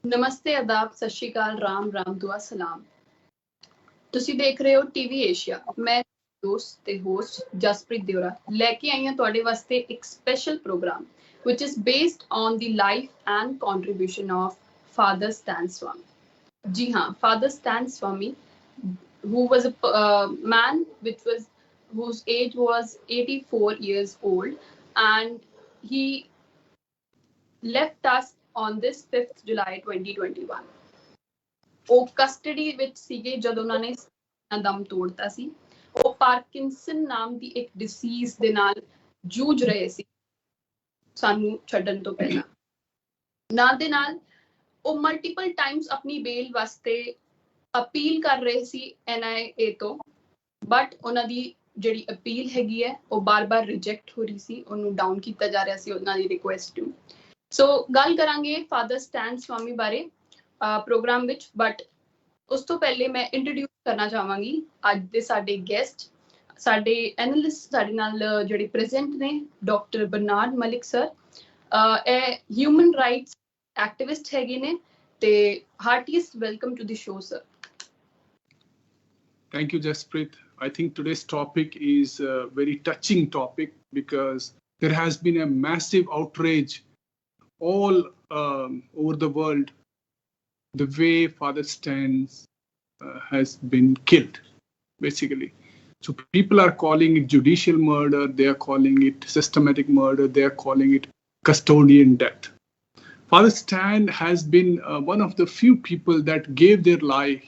ਨਮਸਤੇ, ਆਦਾਬ, ਸਤਿ ਸ਼੍ਰੀ ਅਕਾਲ, ਰਾਮ ਰਾਮ, ਦੁਆ ਸਲਾਮ। ਤੁਸੀਂ ਦੇਖ ਰਹੇ ਹੋ ਟੀਵੀ ਏਸ਼ੀਆ। ਮੈਂ ਦੋਸਤ ਤੇ ਹੋਸਟ ਜਸਪ੍ਰੀਤ ਦਿਓਰਾ ਲੈ ਕੇ ਆਈ ਹਾਂ ਤੁਹਾਡੇ ਵਾਸਤੇ ਇੱਕ special program which is based on the life and contribution of Father Stan Swami. ਜੀ ਹਾਂ, Father Stan Swami, who was a man whose age was 84 years old, and he left us on this 5th July 2021. ਉਹ custody ਵਿੱਚ ਸੀਗੇ ਜਦੋਂ ਉਹਨਾਂ ਨੇ ਦਮ ਤੋੜਤਾ ਸੀ। ਉਹ ਪਾਰਕਿੰਸਨ ਨਾਮ ਦੀ ਇੱਕ ਡਿਸੀਜ਼ ਦੇ ਨਾਲ ਜੂਝ ਰਹੇ ਸੀ ਸਾਨੂੰ ਛੱਡਣ ਤੋਂ ਪਹਿਲਾਂ। ਨਾਲ ਦੇ ਨਾਲ ਉਹ ਮਲਟੀਪਲ ਟਾਈਮਸ ਆਪਣੀ ਬੇਲ ਵਾਸਤੇ ਅਪੀਲ ਕਰ ਰਹੇ ਸੀ NIA ਤੋਂ, ਬਟ ਉਹਨਾਂ ਦੀ ਜਿਹੜੀ ਅਪੀਲ ਹੈਗੀ ਹੈ ਉਹ ਬਾਰ-ਬਾਰ ਰਿਜੈਕਟ ਹੋ ਰਹੀ ਸੀ, ਉਹਨੂੰ ਡਾਊਨ ਕੀਤਾ ਜਾ ਰਿਹਾ ਸੀ ਉਹਨਾਂ ਦੀ ਰਿਕੁਐਸਟ ਨੂੰ। ਸੋ ਗੱਲ ਕਰਾਂਗੇ ਫਾਦਰ ਸਟੈਨ ਸਵਾਮੀ ਬਾਰੇ ਪ੍ਰੋਗਰਾਮ ਵਿੱਚ, ਬਟ ਉਸ ਤੋਂ ਪਹਿਲੇ ਮੈਂ ਇੰਟਰੋਡਿਊਸ ਕਰਨਾ ਚਾਹਾਂਗੀ ਅੱਜ ਦੇ ਸਾਡੇ ਗੈਸਟ, ਸਾਡੇ ਐਨਾਲਿਸਟ ਸਾਡੇ ਨਾਲ ਜਿਹੜੇ ਪ੍ਰੈਜ਼ੈਂਟ ਨੇ, ਡਾਕਟਰ ਬਰਨਾਰਡ ਮਲਿਕ ਸਰ। ਇਹ ਹਿਊਮਨ ਰਾਈਟਸ ਐਕਟਿਵਿਸਟ ਹੈਗੇ ਨੇ ਤੇ ਹਾਰਟੀਐਸਟ welcome to the show sir. Thank you, Jasprit. I think today's topic is a very touching topic because there has been a massive outrage all over the world, the way Father Stan has been killed, basically. So people are calling it judicial murder, they are calling it systematic murder, they are calling it custodian death. Father Stan has been one of the few people that gave their life,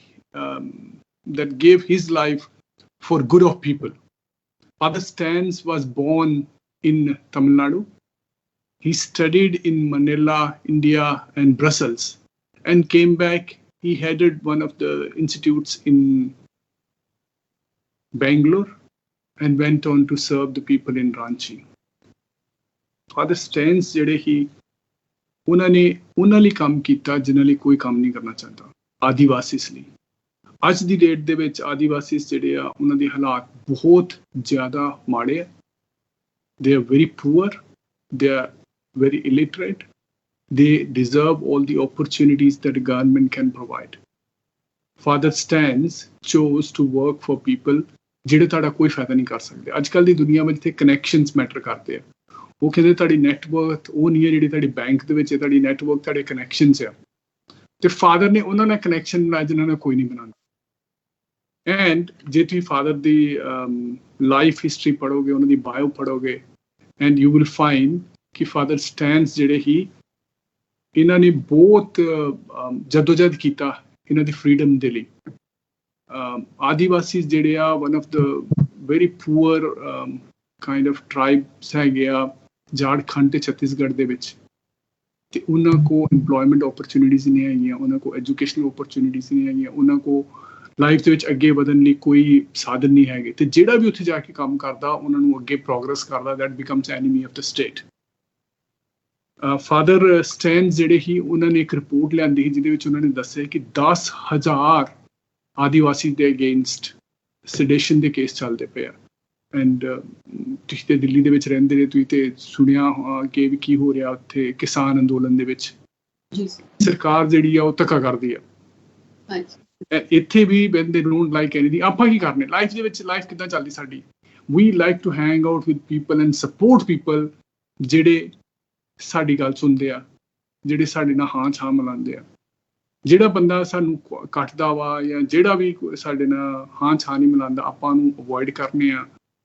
that gave his life for good of people. Father Stan was born in Tamil Nadu. He studied in Manila, India, and Brussels, and came back. He headed one of the institutes in Bangalore and went on to serve the people in Ranchi. Father Stan ਜਿਹੜੇ ਹੀ ਉਹਨਾਂ ਨੇ ਉਹਨਾਂ ਲਈ ਕੰਮ ਕੀਤਾ ਜਿਨ੍ਹਾਂ ਲਈ ਕੋਈ ਕੰਮ ਨਹੀਂ ਕਰਨਾ ਚਾਹੁੰਦਾ, ਆਦੀਵਾਸੀਸ ਲਈ। ਅੱਜ ਦੀ ਡੇਟ ਦੇ ਵਿੱਚ ਆਦੀਵਾਸੀਸ ਜਿਹੜੇ ਆ ਉਹਨਾਂ ਦੇ ਹਾਲਾਤ ਬਹੁਤ ਜ਼ਿਆਦਾ ਮਾੜੇ ਆ। They are very poor, they are very illiterate, they deserve all the opportunities that the government can provide. Father Stan chose to work for people ਜਿਹੜੇ ਤੁਹਾਡਾ ਕੋਈ ਫਾਇਦਾ ਨਹੀਂ ਕਰ ਸਕਦੇ। ਅੱਜ ਕੱਲ੍ਹ ਦੀ ਦੁਨੀਆ ਵਿੱਚ ਤੇ ਕਨੈਕਸ਼ਨਸ ਮੈਟਰ ਕਰਦੇ ਆ। ਉਹ ਕਹਿੰਦੇ ਤੁਹਾਡੀ ਨੈਟਵਰਕ ਉਹ ਨਹੀਂ ਹੈ ਜਿਹੜੀ ਤੁਹਾਡੀ ਬੈਂਕ ਦੇ ਵਿੱਚ ਹੈ, ਤੁਹਾਡੀ ਨੈਟਵਰਕ ਤੁਹਾਡੇ ਕਨੈਕਸ਼ਨਸ ਆ। ਤੇ ਫਾਦਰ ਨੇ ਉਹਨਾਂ ਨਾਲ ਕਨੈਕਸ਼ਨ ਬਣਾਇਆ ਜਿਨ੍ਹਾਂ ਨਾਲ ਕੋਈ ਨਹੀਂ ਬਣਾਉਂਦਾ। ਐਂਡ ਜੇ ਤੁਸੀਂ ਫਾਦਰ ਦੀ ਲਾਈਫ ਹਿਸਟਰੀ ਪੜ੍ਹੋਗੇ, ਉਹਨਾਂ ਦੀ ਬਾਇਓ ਪੜ੍ਹੋਗੇ, ਐਂਡ ਯੂ ਵਿਲ ਫਾਈਂਡ ਕਿ ਫਾਦਰ ਸਟੈਨਸ ਜਿਹੜੇ ਹੀ ਇਹਨਾਂ ਨੇ ਬਹੁਤ ਜਦੋਜਹਿਦ ਕੀਤਾ ਇਹਨਾਂ ਦੀ ਫਰੀਡਮ ਦੇ ਲਈ। ਆਦੀਵਾਸੀ ਜਿਹੜੇ ਆ one of the very poor kind of tribes ਹੈਗੇ ਆ ਝਾਰਖੰਡ ਤੇ ਛੱਤੀਸਗੜ੍ਹ ਦੇ ਵਿੱਚ, ਤੇ ਉਹਨਾਂ ਕੋਲ ਇੰਪਲੋਇਮੈਂਟ ਓਪਰਚੁਨਿਟੀਜ਼ ਨਹੀਂ ਹੈਗੀਆਂ, ਉਹਨਾਂ ਕੋਲ ਐਜੂਕੇਸ਼ਨਲ ਓਪਰਚੁਨਿਟੀਜ਼ ਨਹੀਂ ਹੈਗੀਆਂ, ਉਹਨਾਂ ਕੋਲ ਲਾਈਫ ਦੇ ਵਿੱਚ ਅੱਗੇ ਵਧਣ ਲਈ ਕੋਈ ਸਾਧਨ ਨਹੀਂ ਹੈਗੇ। ਤੇ ਜਿਹੜਾ ਵੀ ਉੱਥੇ ਜਾ ਕੇ ਕੰਮ ਕਰਦਾ ਉਹਨਾਂ ਨੂੰ ਅੱਗੇ ਪ੍ਰੋਗਰੈਸ ਕਰਦਾ, that becomes enemy of the state. Father Stan ਜਿਹੜੇ ਹੀ ਉਹਨਾਂ ਨੇ ਇੱਕ ਰਿਪੋਰਟ ਲਿਆਂਦੀ ਸੀ ਜਿਹਦੇ ਵਿੱਚ ਉਹਨਾਂ ਨੇ ਦੱਸਿਆ ਕਿ 10,000 ਆਦੀਵਾਸੀ ਦੇ ਅਗੇਂਸਟ ਸੈਡੇਸ਼ਨ ਦੇ ਕੇਸ ਚੱਲਦੇ ਪਏ ਆ। ਐਂਡ ਤੁਸੀਂ ਤੇ ਦਿੱਲੀ ਦੇ ਵਿੱਚ ਰਹਿੰਦੇ ਨੇ, ਤੁਸੀਂ ਤੇ ਸੁਣਿਆ ਕਿ ਵੀ ਕੀ ਹੋ ਰਿਹਾ ਉੱਥੇ ਕਿਸਾਨ ਅੰਦੋਲਨ ਦੇ ਵਿੱਚ। ਸਰਕਾਰ ਜਿਹੜੀ ਆ ਉਹ ਧੱਕਾ ਕਰਦੀ ਆ। ਇੱਥੇ ਵੀ when they don't like anything, ਆਪਾਂ ਕੀ ਕਰਨੇ ਲਾਈਫ ਦੇ ਵਿੱਚ? ਲਾਈਫ ਕਿੱਦਾਂ ਚੱਲਦੀ ਸਾਡੀ? We like to hang out with people and support people ਜਿਹੜੇ ਸਾਡੀ ਗੱਲ ਸੁਣਦੇ ਆ, ਜਿਹੜੇ ਸਾਡੇ ਨਾਲ ਹਾਂ ਛਾਂ ਮਿਲਾਉਂਦੇ ਆ। ਜਿਹੜਾ ਬੰਦਾ ਸਾਨੂੰ ਕੱਟਦਾ ਵਾ ਜਾਂ ਜਿਹੜਾ ਵੀ ਸਾਡੇ ਨਾਲ ਹਾਂ ਛਾਂ ਨਹੀਂ ਮਿਲਾਉਂਦਾ, ਆਪਾਂ ਨੂੰ ਅਵੋਇਡ ਕਰਨੇ ਆ,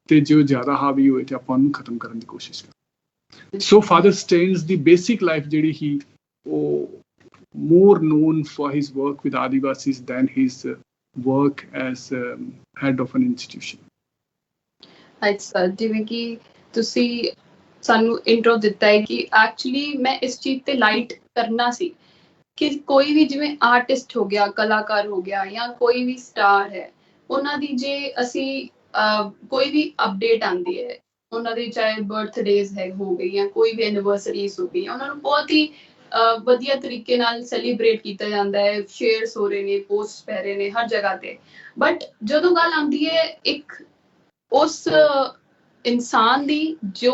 ਤੇ ਜੋ ਜ਼ਿਆਦਾ ਹਾਵੀ ਹੋਏ ਤੇ ਆਪਾਂ ਉਹਨੂੰ ਖਤਮ ਕਰਨ ਦੀ ਕੋਸ਼ਿਸ਼ ਕਰਦੇ। ਸੋ ਫਾਦਰ ਸਟੈਨਸ ਦੀ ਬੇਸਿਕ ਲਾਈਫ ਜਿਹੜੀ ਸੀ ਉਹ more known for his work with Adivasis than his work as head of an institution. ਅੱਛਾ, ਜਿਵੇਂ ਕਿ ਤੁਸੀਂ ਸਾਨੂੰ ਇੰਟਰੋ ਦਿੱਤਾ ਹੈ ਕਿ ਐਕਚੁਅਲੀ ਮੈਂ ਇਸ ਚੀਜ਼ ਤੇ ਲਾਈਟ ਕਰਨਾ ਸੀ ਕਿ ਕੋਈ ਵੀ ਜਿਵੇਂ ਆਰਟਿਸਟ ਹੋ ਗਿਆ, ਕਲਾਕਾਰ ਹੋ ਗਿਆ, ਜਾਂ ਕੋਈ ਵੀ ਸਟਾਰ ਹੈ, ਉਹਨਾਂ ਦੀ ਜੇ ਅਸੀਂ ਕੋਈ ਵੀ ਅਪਡੇਟ ਆਉਂਦੀ ਹੈ, ਉਹਨਾਂ ਦੀ ਚਾਹੇ ਬਰਥਡੇਜ਼ ਹੋ ਗਈ ਜਾਂ ਕੋਈ ਵੀ ਐਨੀਵਰਸਰੀਜ਼ ਹੋ ਗਈ, ਉਹਨਾਂ ਨੂੰ ਬਹੁਤ ਹੀ ਵਧੀਆ ਤਰੀਕੇ ਨਾਲ ਸੈਲੀਬ੍ਰੇਟ ਕੀਤਾ ਜਾਂਦਾ ਹੈ, ਸ਼ੇਅਰਸ ਹੋ ਰਹੇ ਨੇ, ਪੋਸਟ ਪੈ ਰਹੇ ਨੇ ਹਰ ਜਗ੍ਹਾ ਤੇ। ਬਟ ਜਦੋਂ ਗੱਲ ਆਉਂਦੀ ਹੈ ਇੱਕ ਉਸ ਇਨਸਾਨ ਦੀ ਜੋ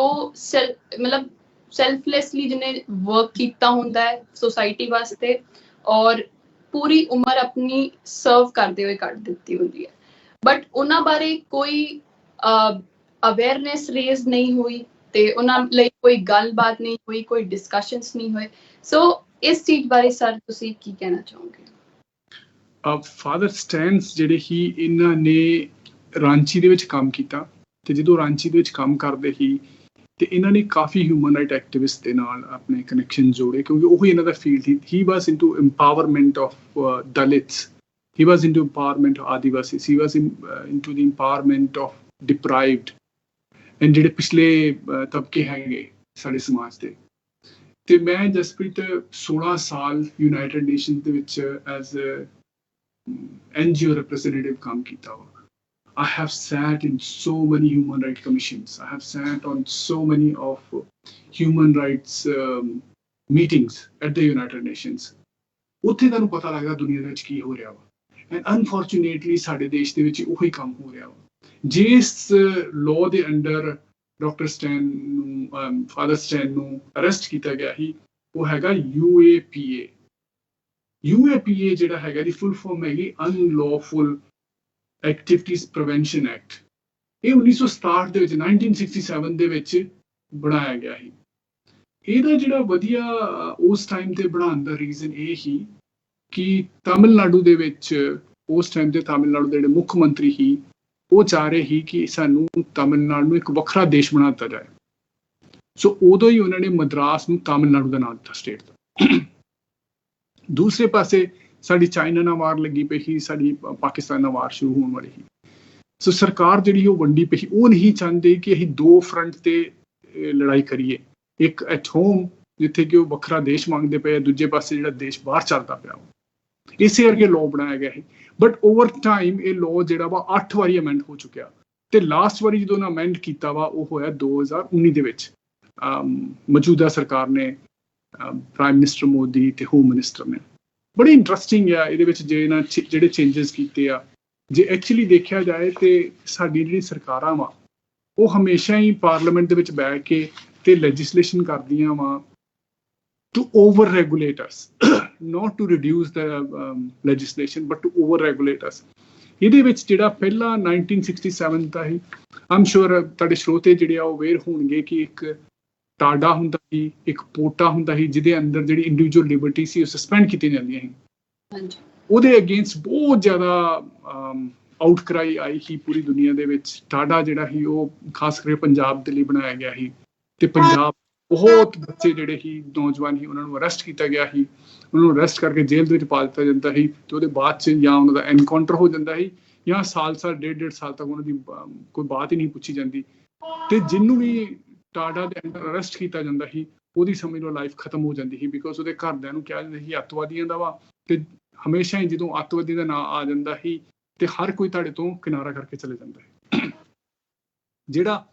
ਮਤਲਬ ਸੈਲਫਲੈਸਲੀ ਜਿਹਨੇ ਵਰਕ ਕੀਤਾ ਹੁੰਦਾ ਹੈ ਸੋਸਾਇਟੀ ਵਾਸਤੇ, ਔਰ ਪੂਰੀ ਉਮਰ ਆਪਣੀ ਸਰਵ ਕਰਦੇ ਹੋਏ ਕੱਢ ਦਿੱਤੀ ਹੁੰਦੀ ਹੈ, ਬਟ ਉਹਨਾਂ ਬਾਰੇ ਕੋਈ ਅਵੇਅਰਨੈਸ ਰੇਜ਼ ਨਹੀਂ ਹੋਈ ਤੇ ਉਹਨਾਂ ਲਈ ਕੋਈ ਗੱਲਬਾਤ ਨਹੀਂ ਹੋਈ, ਕੋਈ ਡਿਸਕਸ਼ਨਸ ਨਹੀਂ ਹੋਏ। ਸੋ ਇਸ ਚੀਜ਼ ਬਾਰੇ ਸਰ ਤੁਸੀਂ ਕੀ ਕਹਿਣਾ ਚਾਹੋਗੇ? ਫਾਦਰ ਸਟੈਨਸ ਜਿਹੜੇ ਹੀ ਇਹਨਾਂ ਨੇ ਰਾਂਚੀ ਦੇ ਵਿੱਚ ਕੰਮ ਕੀਤਾ, ਤੇ ਜਦੋਂ ਰਾਂਚੀ ਦੇ ਵਿੱਚ ਕੰਮ ਕਰਦੇ ਹੀ ਤੇ ਇਹਨਾਂ ਨੇ ਕਾਫੀ ਹਿਊਮਨ ਰਾਈਟ ਐਕਟਿਵਿਸਟ ਦੇ ਨਾਲ ਆਪਣੇ ਕਨੈਕਸ਼ਨ ਜੋੜੇ, ਕਿਉਂਕਿ ਉਹ ਹੀ ਇਹਨਾਂ ਦਾ ਫੀਲਡ ਸੀ। He was into empowerment of Dalits, he was into empowerment of Adivasis, he was into the empowerment of deprived and ਜਿਹੜੇ ਪਿਛਲੇ ਤਬਕੇ ਹੈਗੇ ਸਾਡੇ ਸਮਾਜ ਦੇ। ਤੇ ਮੈਂ ਜਸਪ੍ਰੀਤ 16 ਸਾਲ ਯੂਨਾਈਟਿਡ ਨੇਸ਼ਨਸ ਦੇ ਵਿੱਚ ਐਜ਼ NGO representative ਕੰਮ ਕੀਤਾ ਵਾ। I have sat in so many human rights commissions. I have sat on so many of human rights meetings at the United Nations. ਉੱਥੇ ਤੁਹਾਨੂੰ ਪਤਾ ਲੱਗਦਾ ਦੁਨੀਆ ਦੇ ਵਿੱਚ ਕੀ ਹੋ ਰਿਹਾ ਵਾ। ਐਂਡ ਅਨਫੋਰਚੂਨੇਟਲੀ ਸਾਡੇ ਦੇਸ਼ ਦੇ ਵਿੱਚ ਉਹੀ ਕੰਮ ਹੋ ਰਿਹਾ ਵਾ। ਜਿਸ ਲਾਅ ਦੇ ਅੰਡਰ ਡਾਕਟਰ ਸਟੈਨ ਨੂੰ, ਫਾਦਰ ਸਟੈਨ ਨੂੰ ਅਰੈਸਟ ਕੀਤਾ ਗਿਆ ਸੀ, ਉਹ ਹੈਗਾ UAPA। UAPA ਜਿਹੜਾ ਹੈਗਾ ਦੀ ਫੁੱਲ ਫਾਰਮ ਹੈਗੀ ਅਨਲੌਫੁਲ ਐਕਟੀਵਿਟੀਜ਼ ਪ੍ਰੀਵੈਂਸ਼ਨ ਐਕਟ। ਇਹ 1967 ਦੇ ਵਿੱਚ 1967 ਦੇ ਵਿੱਚ ਬਣਾਇਆ ਗਿਆ ਸੀ। ਇਹਦਾ ਜਿਹੜਾ ਵਧੀਆ ਉਸ ਟਾਈਮ ਤੇ ਬਣਾਉਣ ਦਾ ਰੀਜ਼ਨ ਇਹ ਸੀ ਕਿ ਤਾਮਿਲਨਾਡੂ ਦੇ ਵਿੱਚ ਉਸ ਟਾਈਮ ਤੇ ਤਾਮਿਲਨਾਡੂ ਦੇ ਜਿਹੜੇ ਮੁੱਖ ਮੰਤਰੀ ਸੀ, ਉਹ ਚਾਹ ਰਹੇ ਸੀ ਕਿ ਸਾਨੂੰ ਤਾਮਿਲਨਾਡੂ ਨੂੰ ਇੱਕ ਵੱਖਰਾ ਦੇਸ਼ ਬਣਾ ਦਿੱਤਾ ਜਾਏ। ਸੋ ਉਦੋਂ ਹੀ ਉਹਨਾਂ ਨੇ ਮਦਰਾਸ ਨੂੰ ਤਾਮਿਲਨਾਡੂ ਦਾ ਨਾਮ ਦਿੱਤਾ, ਸਟੇਟ ਦਾ। ਦੂਸਰੇ ਪਾਸੇ ਸਾਡੀ ਚਾਈਨਾ ਨਾਲ ਵਾਰ ਲੱਗੀ ਪਈ ਸੀ, ਸਾਡੀ ਪਾਕਿਸਤਾਨ ਨਾਲ ਵਾਰ ਸ਼ੁਰੂ ਹੋਣ ਵਾਲੀ ਸੀ। ਸੋ ਸਰਕਾਰ ਜਿਹੜੀ ਉਹ ਵੰਡੀ ਪਈ ਸੀ। ਉਹ ਨਹੀਂ ਚਾਹੁੰਦੇ ਕਿ ਅਸੀਂ ਦੋ ਫਰੰਟ ਤੇ ਲੜਾਈ ਕਰੀਏ, ਇੱਕ ਐਟ ਹੋਮ ਜਿੱਥੇ ਕਿ ਉਹ ਵੱਖਰਾ ਦੇਸ਼ ਮੰਗਦੇ ਪਏ, ਦੂਜੇ ਪਾਸੇ ਜਿਹੜਾ ਦੇਸ਼ ਬਾਹਰ ਚੱਲਦਾ ਪਿਆ। ਇਸੇ ਕਰਕੇ ਲਾਅ ਬਣਾਇਆ ਗਿਆ ਸੀ। ਬਟ ਓਵਰ ਟਾਈਮ ਇਹ ਲਾਅ ਜਿਹੜਾ ਵਾ 8 ਵਾਰੀ ਅਮੈਂਡ ਹੋ ਚੁੱਕਿਆ, ਤੇ ਲਾਸਟ ਵਾਰੀ ਜਦੋਂ ਉਹਨਾਂ ਅਮੈਂਡ ਕੀਤਾ ਵਾ ਉਹ ਹੋਇਆ 2019 ਦੇ ਵਿੱਚ। ਮੌਜੂਦਾ ਸਰਕਾਰ ਨੇ, ਪ੍ਰਾਈਮ ਮਿਨਿਸਟਰ ਮੋਦੀ ਤੇ ਹੋਮ ਮਿਨਿਸਟਰ ਨੇ। ਬੜੀ ਇੰਟਰਸਟਿੰਗ ਆ ਇਹਦੇ ਵਿੱਚ ਜਿਹੜੇ ਚੇਂਜਸ ਕੀਤੇ ਆ। ਜੇ ਐਕਚੁਅਲੀ ਦੇਖਿਆ ਜਾਏ ਤੇ ਸਾਡੀ ਜਿਹੜੀ ਸਰਕਾਰਾਂ ਵਾ ਉਹ ਹਮੇਸ਼ਾ ਹੀ ਪਾਰਲੀਮੈਂਟ ਦੇ ਵਿੱਚ ਬੈਠ ਕੇ ਤੇ ਲੈਜਿਸਲੇਸ਼ਨ ਕਰਦੀਆਂ ਵਾ to over-regulate us, not to reduce the legislation, but to over-regulate us. ਇਹਦੇ ਵਿੱਚ ਜਿਹੜਾ ਪਹਿਲਾ 1967 ਦਾ ਹੀ, I'm sure ਤੁਹਾਡੇ ਸਰੋਤੇ ਜਿਹੜੇ ਆ ਉਹ ਅਵੇਅਰ ਹੋਣਗੇ ਕਿ ਇੱਕ ਟਾਡਾ ਹੁੰਦਾ ਸੀ, ਇੱਕ ਪੋਟਾ ਹੁੰਦਾ ਸੀ, ਜਿਹਦੇ ਅੰਦਰ ਜਿਹੜੀ ਇੰਡੀਵਿਜੂਅਲ ਲਿਬਰਟੀ ਸੀ ਉਹ ਸਸਪੈਂਡ ਕੀਤੀਆਂ ਜਾਂਦੀਆਂ ਸੀ। ਹਾਂਜੀ। ਉਹਦੇ ਅਗੇਂਸਟ ਬਹੁਤ ਜ਼ਿਆਦਾ ਆਊਟਕ੍ਰਾਈ ਆਈ ਸੀ ਪੂਰੀ ਦੁਨੀਆ ਦੇ ਵਿੱਚ। ਟਾਡਾ ਜਿਹੜਾ ਸੀ ਉਹ ਖਾਸ ਕਰਕੇ ਪੰਜਾਬ ਦੇ ਲਈ ਬਣਾਇਆ ਗਿਆ ਸੀ, ਤੇ ਪੰਜਾਬ ਬਹੁਤ ਬੱਚੇ ਜਿਹੜੇ ਸੀ, ਨੌਜਵਾਨ ਸੀ, ਉਹਨਾਂ ਨੂੰ ਅਰੈਸਟ ਕੀਤਾ ਗਿਆ ਸੀ। ਉਹਨਾਂ ਨੂੰ ਅਰੈਸਟ ਕਰਕੇ ਜੇਲ੍ਹ ਦੇ ਵਿੱਚ ਪਾ ਦਿੱਤਾ ਜਾਂਦਾ ਸੀ, ਤੇ ਉਹਦੇ ਬਾਅਦ 'ਚ ਜਾਂ ਉਹਨਾਂ ਦਾ ਐਨਕਾਊਂਟਰ ਹੋ ਜਾਂਦਾ ਸੀ ਜਾਂ ਸਾਲ 1.5 ਸਾਲ ਤੱਕ ਉਹਨਾਂ ਦੀ ਕੋਈ ਬਾਤ ਹੀ ਨਹੀਂ ਪੁੱਛੀ ਜਾਂਦੀ। ਤੇ ਜਿਹਨੂੰ ਵੀ ਟਾਡਾ ਦੇ ਅੰਡਰ ਅਰੈਸਟ ਕੀਤਾ ਜਾਂਦਾ ਸੀ ਉਹਦੀ ਸਮਝ ਲਓ ਲਾਈਫ ਖਤਮ ਹੋ ਜਾਂਦੀ ਸੀ, ਬਿਕੋਜ਼ ਉਹਦੇ ਘਰਦਿਆਂ ਨੂੰ ਕਿਹਾ ਜਾਂਦਾ ਸੀ ਅੱਤਵਾਦੀਆਂ ਦਾ ਵਾ। ਤੇ ਹਮੇਸ਼ਾ ਹੀ ਜਦੋਂ ਅੱਤਵਾਦੀ ਦਾ ਨਾਂ ਆ ਜਾਂਦਾ ਸੀ ਤੇ ਹਰ ਕੋਈ ਤੁਹਾਡੇ ਤੋਂ ਕਿਨਾਰਾ ਕਰਕੇ ਚਲੇ ਜਾਂਦਾ ਹੈ। ਜਿਹੜਾ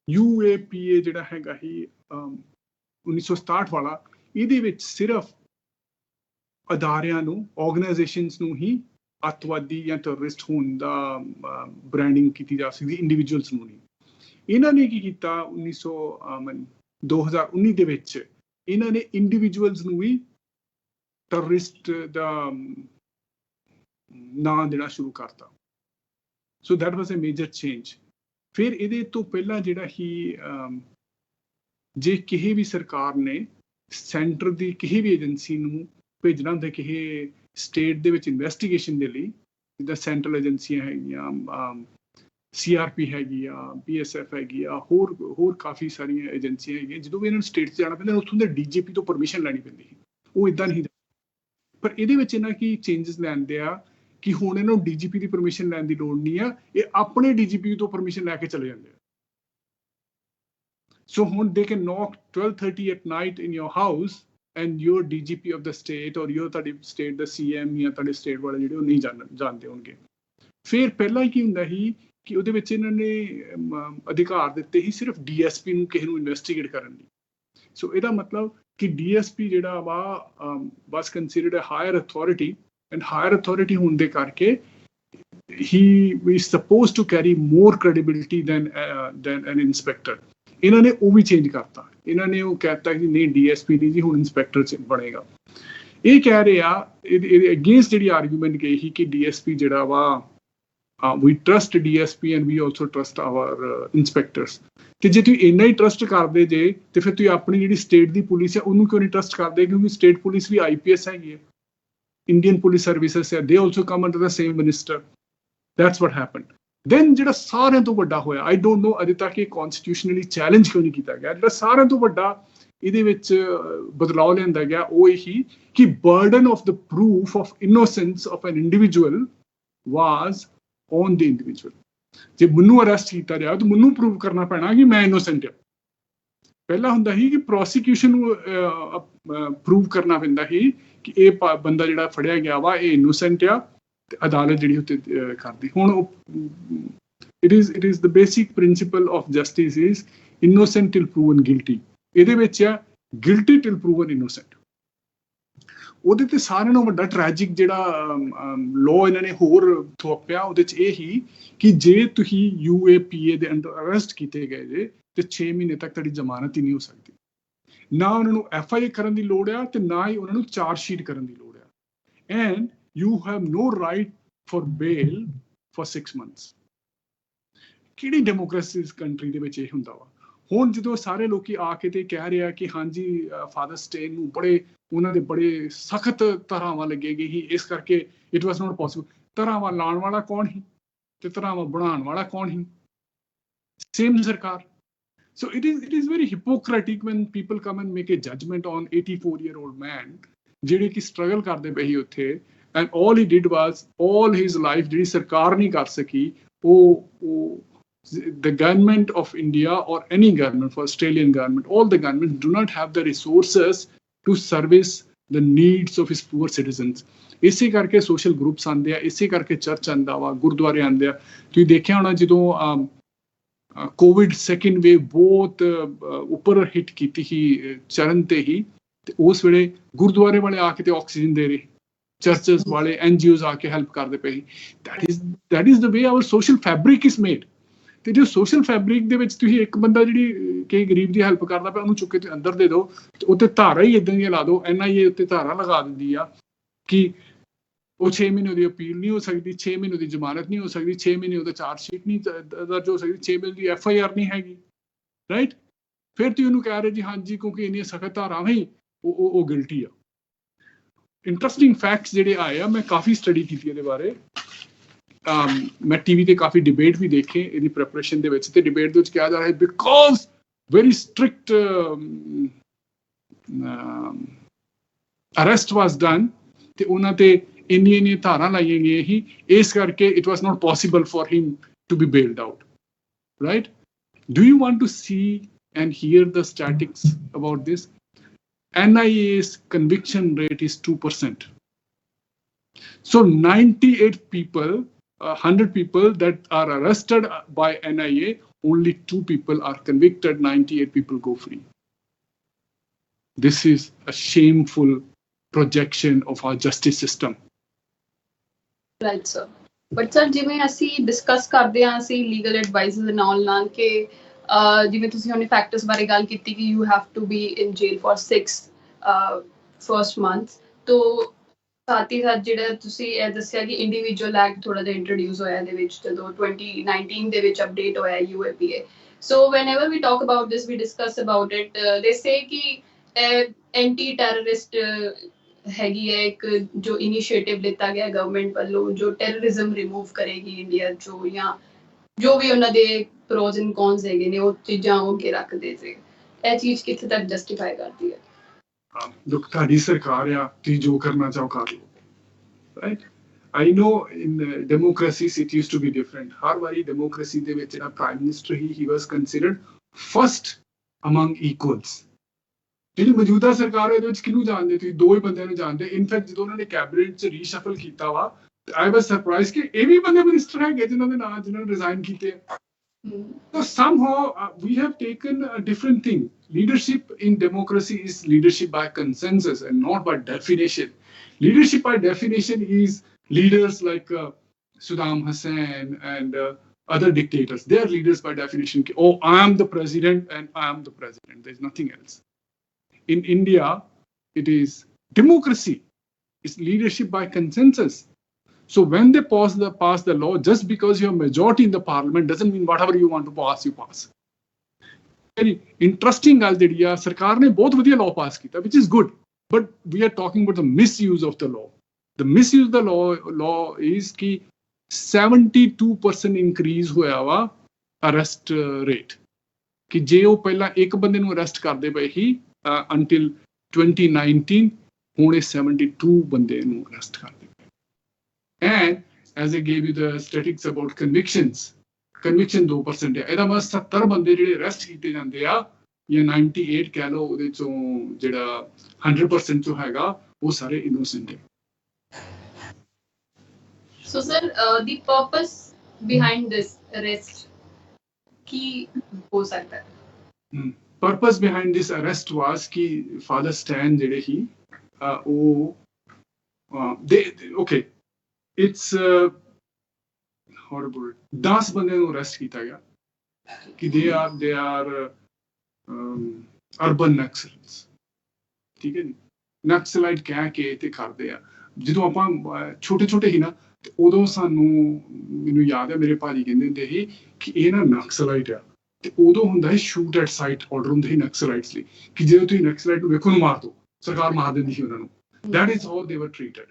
UAPA ਜਿਹੜਾ ਹੈਗਾ ਹੀ 1967 ਵਾਲਾ, ਇਹਦੇ ਵਿੱਚ ਸਿਰਫ ਅਦਾਰਿਆਂ ਨੂੰ, ਆਰਗੇਨਾਈਜੇਸ਼ਨਸ ਨੂੰ ਹੀ ਅੱਤਵਾਦੀ ਜਾਂ ਟੈਰਰਿਸਟ ਹੋਣ ਦਾ ਬ੍ਰਾਂਡਿੰਗ ਕੀਤੀ ਜਾ ਸਕਦੀ, ਇੰਡੀਵਿਜੂਅਲਸ ਨੂੰ ਨਹੀਂ। ਇਹਨਾਂ ਨੇ ਕੀ ਕੀਤਾ 2019 ਦੇ ਵਿੱਚ, ਇਹਨਾਂ ਨੇ ਇੰਡੀਵਿਜੂਅਲਸ ਨੂੰ ਵੀ ਟੈਰਰਿਸਟ ਦਾ ਨਾਂ ਦੇਣਾ ਸ਼ੁਰੂ ਕਰਤਾ। So that was a major change. ਫਿਰ ਇਹਦੇ ਤੋਂ ਪਹਿਲਾਂ ਜਿਹੜਾ ਹੀ ਜੇ ਕਿਸੇ ਵੀ ਸਰਕਾਰ ਨੇ ਸੈਂਟਰ ਦੀ ਕਿਸੇ ਵੀ ਏਜੰਸੀ ਨੂੰ ਭੇਜਣਾ ਹੁੰਦਾ ਕਿਸੇ ਸਟੇਟ ਦੇ ਵਿੱਚ ਇਨਵੈਸਟੀਗੇਸ਼ਨ ਦੇ ਲਈ, ਜਿੱਦਾਂ ਸੈਂਟਰਲ ਏਜੰਸੀਆਂ ਹੈਗੀਆਂ, CRP ਹੈਗੀ ਆ, BSF ਹੈਗੀ ਆ, ਹੋਰ ਕਾਫੀ ਸਾਰੀਆਂ ਏਜੰਸੀਆਂ ਹੈਗੀਆਂ, ਜਦੋਂ ਵੀ ਇਹਨਾਂ ਨੂੰ ਸਟੇਟ 'ਚ ਜਾਣਾ ਪੈਂਦਾ ਉੱਥੋਂ ਦੇ DGP ਤੋਂ ਪਰਮਿਸ਼ਨ ਲੈਣੀ ਪੈਂਦੀ ਸੀ। ਉਹ ਇੱਦਾਂ ਨਹੀਂ। ਪਰ ਇਹਦੇ ਵਿੱਚ ਇਹਨਾਂ ਕੀ ਚੇਂਜਸ ਲੈਂਦੇ ਆ ਕਿ ਹੁਣ ਇਹਨਾਂ ਨੂੰ DGP ਦੀ ਪਰਮਿਸ਼ਨ ਲੈਣ ਦੀ ਲੋੜ ਨਹੀਂ ਆ, ਇਹ ਆਪਣੇ DGP ਤੋਂ ਪਰਮਿਸ਼ਨ ਲੈ ਕੇ ਚਲੇ ਜਾਂਦੇ ਆ। ਸੋ ਹੁਣ they can knock 12:30 at night in your house and your DGP of the state or your ਤੁਹਾਡੀ ਸਟੇਟ ਦਾ CM ਜਾਂ ਤੁਹਾਡੇ ਸਟੇਟ ਵਾਲੇ ਜਿਹੜੇ ਉਹ ਨਹੀਂ ਜਾਣਦੇ ਹੋਣਗੇ। ਫਿਰ ਪਹਿਲਾਂ ਕੀ ਹੁੰਦਾ ਸੀ ਕਿ ਉਹਦੇ ਵਿੱਚ ਇਹਨਾਂ ਨੇ ਅਧਿਕਾਰ ਦਿੱਤੇ ਸੀ ਸਿਰਫ DSP ਨੂੰ ਕਿਸੇ ਨੂੰ ਇਨਵੈਸਟੀਗੇਟ ਕਰਨ ਲਈ। ਸੋ ਇਹਦਾ ਮਤਲਬ ਕਿ DSP ਜਿਹੜਾ ਵਾ was considered a higher authority, and higher authority ਹੋਣ ਦੇ ਕਰਕੇ he is supposed to carry more credibility than an inspector. ਇਹਨਾਂ ਨੇ ਉਹ ਵੀ ਚੇਂਜ ਕਰਤਾ। ਇਹਨਾਂ ਨੇ ਉਹ ਕਹਿਤਾ ਕਿ ਨਹੀਂ DSP ਨਹੀਂ ਜੀ, ਹੁਣ ਇੰਸਪੈਕਟਰ ਬਣੇਗਾ। ਇਹ ਕਹਿ ਰਹੇ ਆ ਇਹਦੇ ਅਗੇਂਸਟ ਜਿਹੜੀ ਆਰਗੂਮੈਂਟ ਗਈ ਸੀ ਕਿ ਡੀਐਸਪੀ ਜਿਹੜਾ ਵਾ we trust DSP and we also trust our inspectors. ਤੇ ਜੇ ਤੁਸੀਂ ਇੰਨਾ ਹੀ ਟਰਸਟ ਕਰਦੇ ਜੇ ਤੇ ਫਿਰ ਤੁਸੀਂ ਆਪਣੀ ਜਿਹੜੀ ਸਟੇਟ ਦੀ ਪੁਲਿਸ ਹੈ ਉਹਨੂੰ ਕਿਉਂ ਨਹੀਂ ਟਰਸਟ ਕਰਦੇ? ਕਿਉਂਕਿ ਸਟੇਟ ਪੁਲਿਸ ਵੀ IPS ਹੈਗੀ ਹੈ, ਇੰਡੀਅਨ ਪੁਲਿਸ ਸਰਵਿਸਿਜ਼ ਹੈ, they also come under the same minister. That's what happened. Then ਜਿਹੜਾ ਸਾਰਿਆਂ ਤੋਂ ਵੱਡਾ ਹੋਇਆ, ਆਈ ਡੋਂਟ ਨੋ ਅਜੇ ਤੱਕ ਇਹ ਕਨਸਟੀਟਿਊਸ਼ਨਲੀ ਚੈਲੰਜ ਕਿਉਂ ਨਹੀਂ ਕੀਤਾ ਗਿਆ, ਜਿਹੜਾ ਸਾਰਿਆਂ ਤੋਂ ਵੱਡਾ ਇਹਦੇ ਵਿੱਚ ਬਦਲਾਅ ਲਿਆਂਦਾ ਗਿਆ ਉਹ ਇਹੀ ਕਿ burden of the proof of innocence of an individual was on the individual. ਜੇ ਮੈਨੂੰ ਅਰੈਸਟ ਕੀਤਾ ਜਾਏ ਤਾਂ ਮੈਨੂੰ ਪ੍ਰੂਵ ਕਰਨਾ ਪੈਣਾ ਕਿ ਮੈਂ ਇਨੋਸੈਂਟ ਹਾਂ. ਪਹਿਲਾਂ ਹੁੰਦਾ ਸੀ ਕਿ ਪ੍ਰੋਸੀਕਿਊਸ਼ਨ ਨੂੰ ਪ੍ਰੂਵ ਕਰਨਾ ਪੈਂਦਾ ਸੀ ਕਿ ਇਹ ਬੰਦਾ ਜਿਹੜਾ ਫੜਿਆ ਗਿਆ ਵਾ ਇਹ ਇਨੋਸੈਂਟ ਆ ਤੇ ਅਦਾਲਤ ਜਿਹੜੀ ਉੱਤੇ ਕਰਦੀ. ਹੁਣ it is the basic principal of justice is innocent till proven guilty. ਇਹਦੇ ਵਿੱਚ ਆ guilty till proven innocent. ਉਹਦੇ ਤੇ ਸਾਰਿਆਂ ਨਾਲੋਂ ਵੱਡਾ ਟ੍ਰੈਜਿਕ ਜਿਹੜਾ ਲਾਅ ਇਹਨਾਂ ਨੇ ਹੋਰ ਥੋਪਿਆ ਉਹਦੇ ਚ ਇਹ ਹੀ ਕਿ ਜੇ ਤੁਸੀਂ UAPA ਦੇ ਅੰਡਰ ਅਰੈਸਟ ਕੀਤੇ ਗਏ ਜੇ ਤੇ 6 ਮਹੀਨੇ ਤੱਕ ਤੁਹਾਡੀ ਜ਼ਮਾਨਤ ਹੀ ਨਹੀਂ ਹੋ ਸਕਦੀ. ਨਾ ਉਹਨਾਂ ਨੂੰ FIA ਕਰਨ ਦੀ ਲੋੜ ਆ ਤੇ ਨਾ ਹੀ ਉਹਨਾਂ ਨੂੰ ਚਾਰਜ ਸ਼ੀਟ ਕਰਨ ਦੀ ਲੋੜ ਆ. And you have no right for bail for 6 months. ਕਿਹੜੀ ਡੈਮੋਕ੍ਰੇਸੀ ਇਸ ਕੰਟਰੀ ਦੇ ਵਿੱਚ ਇਹ ਹੁੰਦਾ ਵਾ? ਹੁਣ ਜਦੋਂ ਸਾਰੇ ਲੋਕੀ ਆ ਕੇ ਤੇ ਕਹਿ ਰਹੇ ਆ ਕਿ ਹਾਂਜੀ ਫਾਦਰ ਸਟੇਨ ਨੂੰ ਉਹਨਾਂ ਦੇ ਬੜੇ ਸਖਤ ਧਾਰਾਵਾਂ ਲੱਗੇਗੀ ਹੀ, ਇਸ ਕਰਕੇ ਇਟ ਵਾਸ ਨਾਟ ਪੋਸੀਬਲ. ਧਾਰਾਵਾਂ ਲਾਉਣ ਵਾਲਾ ਕੌਣ ਸੀ ਤੇ ਧਾਰਾਵਾਂ ਬਣਾਉਣ ਵਾਲਾ ਕੌਣ ਸੀ? ਸੇਮ ਸਰਕਾਰ. So it is very hypocritic when people come and make a judgment on 84-year-old man ਜਿਹੜੇ ਕਿ ਸਟਰਗਲ ਕਰਦੇ ਪਏ ਸੀ ਉੱਥੇ, and all he did was all his life ਜਿਹੜੀ ਸਰਕਾਰ ਨਹੀਂ ਕਰ ਸਕੀ ਉਹ the government of India or any government, for Australian government, all the governments do not have the resources to service the needs of its poor citizens. ਇਸੇ ਕਰਕੇ social groups ਆਉਂਦੇ ਆ, ਇਸੇ ਕਰਕੇ ਚਰਚ ਆਉਂਦਾ ਵਾ, ਗੁਰਦੁਆਰੇ ਆਉਂਦੇ ਆ. ਤੁਸੀਂ ਦੇਖਿਆ ਹੋਣਾ ਜਦੋਂ ਕੋਵਿਡ ਸੈਕਿੰਡ ਵੇਵ ਬਹੁਤ ਉੱਪਰ ਹਿੱਟ ਕੀਤੀ ਸੀ ਚਰਨ ਤੇ ਹੀ, ਤੇ ਉਸ ਵੇਲੇ ਗੁਰਦੁਆਰੇ ਵਾਲੇ ਆ ਕੇ ਤੇ ਆਕਸੀਜਨ ਦੇ ਰਹੇ, ਚਰਚਸ ਵਾਲੇ NGOs ਆ ਕੇ ਹੈਲਪ ਕਰਦੇ ਪਏ. that is the way our social fabric is made. ਤੇ ਜੋ ਸੋਸ਼ਲ ਫੈਬਰਿਕ ਦੇ ਵਿੱਚ ਤੁਸੀਂ ਇੱਕ ਬੰਦਾ ਜਿਹੜੀ ਕਿ ਗਰੀਬ ਦੀ ਹੈਲਪ ਕਰਦਾ ਪਿਆ ਉਹਨੂੰ ਚੁੱਕ ਕੇ ਅੰਦਰ ਦੇ ਦਿਓ ਤੇ ਉੱਤੇ ਧਾਰਾ ਹੀ ਇਦਾਂ ਦੀਆਂ ਲਾ ਦਿਓ. NIA ਉੱਤੇ ਧਾਰਾ ਲਗਾ ਦਿੰਦੀ ਆ ਕਿ ਉਹ 6 ਮਹੀਨੇ ਦੀ ਅਪੀਲ ਨਹੀਂ ਹੋ ਸਕਦੀ, 6 ਮਹੀਨੇ ਦੀ ਜ਼ਮਾਨਤ ਨਹੀਂ ਹੋ ਸਕਦੀ, 6 ਮਹੀਨੇ ਉਹਦਾ ਚਾਰਜ ਸ਼ੀਟ ਨਹੀਂ ਦਰਜ ਹੋ ਸਕਦੀ, 6 ਮਹੀਨੇ ਦੀ FIR ਨਹੀਂ ਹੈਗੀ, ਰਾਈਟ? ਫਿਰ ਤੁਸੀਂ ਉਹਨੂੰ ਕਹਿ ਰਹੇ ਜੀ ਹਾਂਜੀ ਕਿਉਂਕਿ ਇੰਨੀਆਂ ਸਖਤ ਧਾਰਾਵਾਂ ਹੀ ਉਹ ਗਿਲਟੀ ਆ. ਇੰਟਰਸਟਿੰਗ ਫੈਕਟਸ ਜਿਹੜੇ ਆਏ ਆ, ਮੈਂ ਕਾਫੀ ਸਟੱਡੀ ਕੀਤੀ ਇਹਦੇ ਬਾਰੇ. ਮੈਂ TV ਤੇ ਕਾਫੀ ਡਿਬੇਟ ਵੀ ਦੇਖੇ ਇਹਦੀ ਪ੍ਰੈਪਰੇਸ਼ਨ ਦੇ ਵਿੱਚ, ਤੇ ਡਿਬੇਟ ਦੇ ਵਿੱਚ ਕਿਹਾ ਜਾ ਰਿਹਾ because very strict arrest was done ਤੇ ਉਹਨਾਂ ਤੇ ਇੰਨੀਆਂ ਧਾਰਾਂ ਲਾਈਆਂ ਗਈਆਂ ਸੀ, ਇਸ ਕਰਕੇ it was not possible for him to be bailed out, right? Do you want to see and hear the statistics about this? NIA's conviction rate is 2%. So 98 people, 100 people that are arrested by NIA, only 2 people are convicted, 98 people go free. This is a shameful projection of our justice system. Right, sir. But sir, ਜਿਵੇਂ ਅਸੀਂ discuss ਕਰਦੇ ਹਾਂ ਅਸੀਂ legal advisor ਦੇ ਨਾਲ ਕਿ ਜਿਵੇਂ ਤੁਸੀਂ ਉਹਨੇ ਫੈਕਟਰਸ ਬਾਰੇ ਗੱਲ ਕੀਤੀ ਕਿ you have to be in jail for 6 first month, ਤੋਂ ਸਾਥ ਹੀ ਸਾਥ ਜਿਹੜਾ ਤੁਸੀਂ ਇਹ ਦੱਸਿਆ ਕਿ ਇੰਡੀਵਿਜੂਅਲ ਐਕਟ ਥੋੜਾ ਜਿਹਾ ਇੰਟਰੋਡਿਊਸ ਹੋਇਆ ਇਹਦੇ ਵਿੱਚ ਜਦੋਂ 2019 ਦੇ ਵਿੱਚ ਅਪਡੇਟ ਹੋਇਆ UAPA. So whenever we talk about this, we discuss about it. They say ਕਿ ਐਂਟੀ ਟੈਰਰਿਸਟ ਹੈਗੀ ਹੈ ਇੱਕ ਜੋ ਇਨੀਸ਼ੀਏਟਿਵ ਲਿੱਤਾ ਗਿਆ ਗਵਰਨਮੈਂਟ ਵੱਲੋਂ ਜੋ ਟੈਰਰਿਜ਼ਮ ਰਿਮੂਵ ਕਰੇਗੀ ਇੰਡੀਆ ਚੋਂ, ਜਾਂ ਜੋ ਵੀ ਉਹਨਾਂ ਦੇ ਪ੍ਰੋਜ਼ ਐਂਡ ਕੌਨਸ ਹੈਗੇ ਨੇ ਉਹ ਚੀਜ਼ਾਂ ਉਹ ਅੱਗੇ ਰੱਖਦੇ ਸੀ. ਇਹ ਚੀਜ਼ ਕਿੱਥੇ ਤੱਕ ਜਸਟੀਫਾਈ ਕਰਦੀ ਹੈ? ਲੋਕ ਤੁਹਾਡੀ ਸਰਕਾਰ ਆ, ਤੁਸੀਂ ਜੋ ਕਰਨਾ ਚਾਹੋ ਕਰ ਲਓ, right? I know in democracies it used to be different. ਹਰ ਵਾਰੀ ਡੈਮੋਕ੍ਰੇਸੀ ਦੇ ਵਿੱਚ ਜਿਹੜਾ prime minister he was considered first among equals. ਜਿਹੜੀ ਮੌਜੂਦਾ ਸਰਕਾਰ ਇਹਦੇ ਵਿੱਚ ਕਿਹਨੂੰ ਜਾਣਦੇ? ਤੁਸੀਂ 2 ਹੀ ਬੰਦਿਆਂ ਨੂੰ ਜਾਣਦੇ. ਇਨਫੈਕਟ ਜਦੋਂ ਉਹਨਾਂ ਨੇ ਕੈਬਨਿਟ 'ਚ ਰੀਸ਼ਫਲ ਕੀਤਾ ਵਾ, I was surprised ਕਿ ਇਹ ਵੀ ਬੰਦੇ ਮਿਨਿਸਟਰ ਹੈਗੇ ਜਿਨ੍ਹਾਂ ਦੇ ਨਾਂ ਜਿਨ੍ਹਾਂ ਨੇ ਰਿਜ਼ਾਈਨ ਕੀਤੇ. So somehow we have taken a different thing. Leadership in democracy is leadership by consensus and not by definition. Leadership by definition is leaders like Saddam Hussein and other dictators. They are leaders by definition. Oh, I am the president and I am the president. There is nothing else. In India, it is democracy. It's leadership by consensus. So when they pass the law, just because you have majority in the parliament doesn't mean whatever you want to pass, you pass. Very interesting ਗੱਲ ਜਿਹੜੀ ਆ ਸਰਕਾਰ ਨੇ ਬਹੁਤ ਵਧੀਆ law pass ਕੀਤਾ, which is good. But we are talking about the misuse of the law. The misuse of the law is कि 72% increase ਹੋਇਆ ਵਾ arrest rate. ਕਿ ਜੇ ਉਹ ਪਹਿਲਾਂ ਇੱਕ ਬੰਦੇ ਨੂੰ ਅਰੈਸਟ ਕਰਦੇ ਪਏ ਸੀ until 2019, ਹੁਣ ਇਹ 72 ਬੰਦੇ ਨੂੰ ਅਰੈਸਟ ਕਰਦੇ ਪਏ. And as I gave you the statistics about convictions, conviction 2% ਹੈ. ਇਹਦਾ ਮਤਲਬ 70 ਬੰਦੇ ਜਿਹੜੇ ਅਰੈਸਟ ਕੀਤੇ ਜਾਂਦੇ ਆ ਜਾਂ 98 ਕਹਿ ਲਓ, ਉਹਦੇ ਚੋਂ ਜਿਹੜਾ 100% ਚੋਂ ਹੈਗਾ ਉਹ ਸਾਰੇ innocent ਹੈ. So sir, the purpose behind this arrest ਕੀ ਹੋ ਸਕਦਾ ਹੈ? Purpose behind this arrest was ਕਿ Father Stan ਜਿਹੜੇ ਹੀ ਉਹ okay, it's horrible. 10 ਬੰਦੇ ਨੂੰ ਅਰੈਸਟ ਕੀਤਾ ਗਿਆ ਕਿ they are urban Naxalites. ਠੀਕ ਹੈ ਜੀ, ਨਕਸਲਾਈਟ ਕਹਿ ਕੇ ਤੇ ਕਰਦੇ ਆ. ਜਦੋਂ ਆਪਾਂ ਛੋਟੇ ਸੀ ਨਾ ਤੇ ਉਦੋਂ ਮੈਨੂੰ ਯਾਦ ਹੈ ਮੇਰੇ ਭਾਜੀ ਕਹਿੰਦੇ ਹੁੰਦੇ ਸੀ ਕਿ ਇਹ ਨਾ ਨਕਸਲਾਈਟ ਆ, ਤੇ ਉਦੋਂ ਹੁੰਦਾ ਸੀ ਸ਼ੂਟ ਐਟ ਸਾਈਟ ਆਰਡਰ ਹੁੰਦੇ ਸੀ ਨਕਸਲਾਈਟਸ ਲਈ ਕਿ ਜੇ ਤੁਸੀਂ ਨਕਸਲਾਈਟ ਨੂੰ ਵੇਖੋ ਨੂੰ ਮਾਰ ਦਿਓ, ਸਰਕਾਰ ਮਾਰ ਦਿੰਦੀ ਸੀ ਉਹਨਾਂ ਨੂੰ. That is how they were treated.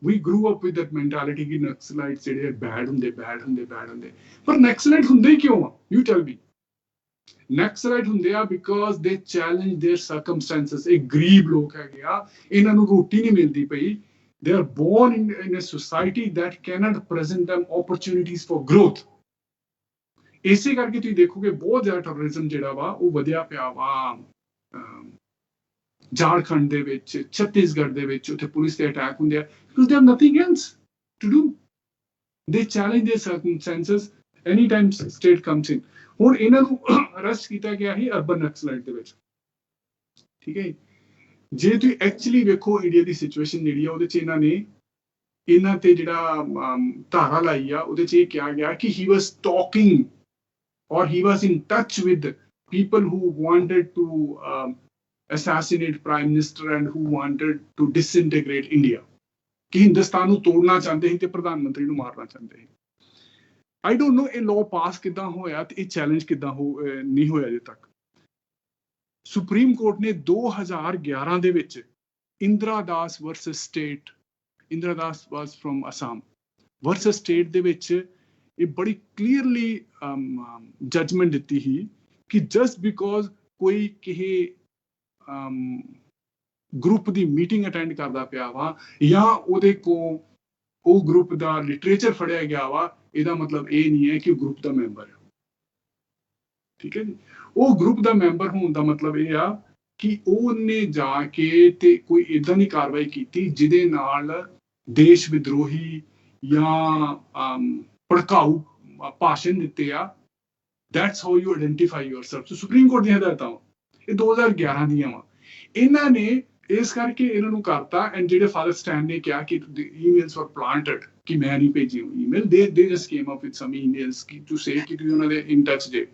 We grew up with that mentality ਕਿ ਨਕਸਲਾਈਟਸ ਜਿਹੜੇ ਬੈਡ ਹੁੰਦੇ. ਪਰ ਨਕਸਲਾਈਟ ਹੁੰਦੇ ਕਿਉਂ ਆ? You tell me. ਨਕਸਲਾਈਟ ਹੁੰਦੇ ਆ because they challenge their circumstances. ਇਹ ਗਰੀਬ ਲੋਕ ਹੈਗੇ ਆ, ਇਹਨਾਂ ਨੂੰ ਰੋਟੀ ਨਹੀਂ ਮਿਲਦੀ ਪਈ. They are born in a society that cannot present them opportunities for growth. ਇਸੇ ਕਰਕੇ ਤੁਸੀਂ ਦੇਖੋਗੇ ਬਹੁਤ ਜ਼ਿਆਦਾ ਟੈਰਰਿਜ਼ਮ ਜਿਹੜਾ ਵਾ ਉਹ ਵਧਿਆ ਪਿਆ ਵਾ ਝਾਰਖੰਡ ਦੇ ਵਿੱਚ, ਛੱਤੀਸਗੜ੍ਹ ਦੇ ਵਿੱਚ. ਉੱਥੇ ਪੁਲਿਸ ਦੇ ਅਟੈਕ ਹੁੰਦੇ ਆ because they have nothing else to do. They challenge their circumstances anytime state comes in. ਹੁਣ ਇਹਨਾਂ ਨੂੰ ਅਰੈਸਟ ਕੀਤਾ ਗਿਆ ਸੀ ਅਰਬਨ ਨਕਸਲਾਈਟ ਦੇ ਵਿੱਚ. ਠੀਕ ਹੈ, ਜੇ ਤੁਸੀਂ ਐਕਚੁਅਲੀ ਵੇਖੋ ਇੰਡੀਆ ਦੀ ਸਿਚੁਏਸ਼ਨ ਜਿਹੜੀ ਆ ਉਹਦੇ 'ਚ ਇਹਨਾਂ ਤੇ ਜਿਹੜਾ ਧਾਰਾ ਲਾਈ ਆ ਉਹਦੇ 'ਚ ਇਹ ਕਿਹਾ ਗਿਆ ਕਿ he was talking or he was in touch with people who wanted to assassinate prime minister and who wanted to disintegrate India. ਕਿ ਹਿੰਦੁਸਤਾਨ ਨੂੰ ਤੋੜਨਾ ਚਾਹੁੰਦੇ ਸੀ ਤੇ ਪ੍ਰਧਾਨ ਮੰਤਰੀ ਨੂੰ ਮਾਰਨਾ ਚਾਹੁੰਦੇ ਸੀ. I don't know ਇਹ ਲਾਅ ਪਾਸ ਕਿੱਦਾਂ ਹੋਇਆ ਤੇ ਇਹ ਚੈਲੰਜ ਕਿੱਦਾਂ ਨਹੀਂ ਹੋਇਆ ਅਜੇ ਤੱਕ. ਸੁਪਰੀਮ ਕੋਰਟ ਨੇ 2011 ਦੇ ਵਿੱਚ Indira Das versus state, Indira Das was from Assam versus state ਦੇ ਵਿੱਚ ਇਹ ਬੜੀ ਕਲੀਅਰਲੀ ਜਜਮੈਂਟ ਦਿੱਤੀ ਸੀ ਕਿ ਜਸਟ ਬਿਕੋਜ਼ ਕੋਈ ਕਿਸੇ ਗਰੁੱਪ ਦੀ ਮੀਟਿੰਗ ਅਟੈਂਡ ਕਰਦਾ ਪਿਆ ਵਾ ਜਾਂ ਉਹਦੇ ਕੋਲ ਉਹ ਗਰੁੱਪ ਦਾ ਲਿਟਰੇਚਰ ਫੜਿਆ ਗਿਆ ਵਾ, ਇਹਦਾ ਮਤਲਬ ਇਹ ਨਹੀਂ ਹੈ ਕਿ ਉਹ ਗਰੁੱਪ ਦਾ ਮੈਂਬਰ ਹੈ. ਠੀਕ ਹੈ ਜੀ, ਉਹ ਗਰੁੱਪ ਦਾ ਮੈਂਬਰ ਹੋਣ ਦਾ ਮਤਲਬ ਇਹ ਆ ਕਿ ਉਹਨੇ ਜਾ ਕੇ ਤੇ ਕੋਈ ਏਦਾਂ ਦੀ ਕਾਰਵਾਈ ਕੀਤੀ ਜਿਹਦੇ ਨਾਲ ਦੇਸ਼ ਵਿਦਰੋਹੀ ਜਾਂ ਭੜਕਾਊ ਭਾਸ਼ਣ ਦਿੱਤੇ ਆ. That's how you identify yourself. So supreme court ਦੀਆਂ ਹਦਾਇਤਾਂ ਇਹ 2011 ਦੀਆਂ ਵਾ. ਇਹਨਾਂ ਨੇ ਇਸ ਕਰਕੇ ਇਹਨਾਂ ਨੂੰ ਕਰਤਾ. ਐਂਡ ਜਿਹੜੇ ਫਾਦਰ ਸਟੈਨ ਨੇ ਕਿਹਾ ਕਿ ਈਮੇਲਸ ਵਰ ਪਲਾਂਟਡ ਕਿ ਮੈਂ ਨਹੀਂ ਭੇਜੀ email, they just came up with some emails to say ਕਿ ਤੁਸੀਂ ਉਹਨਾਂ ਦੇ in touch ਜੇ.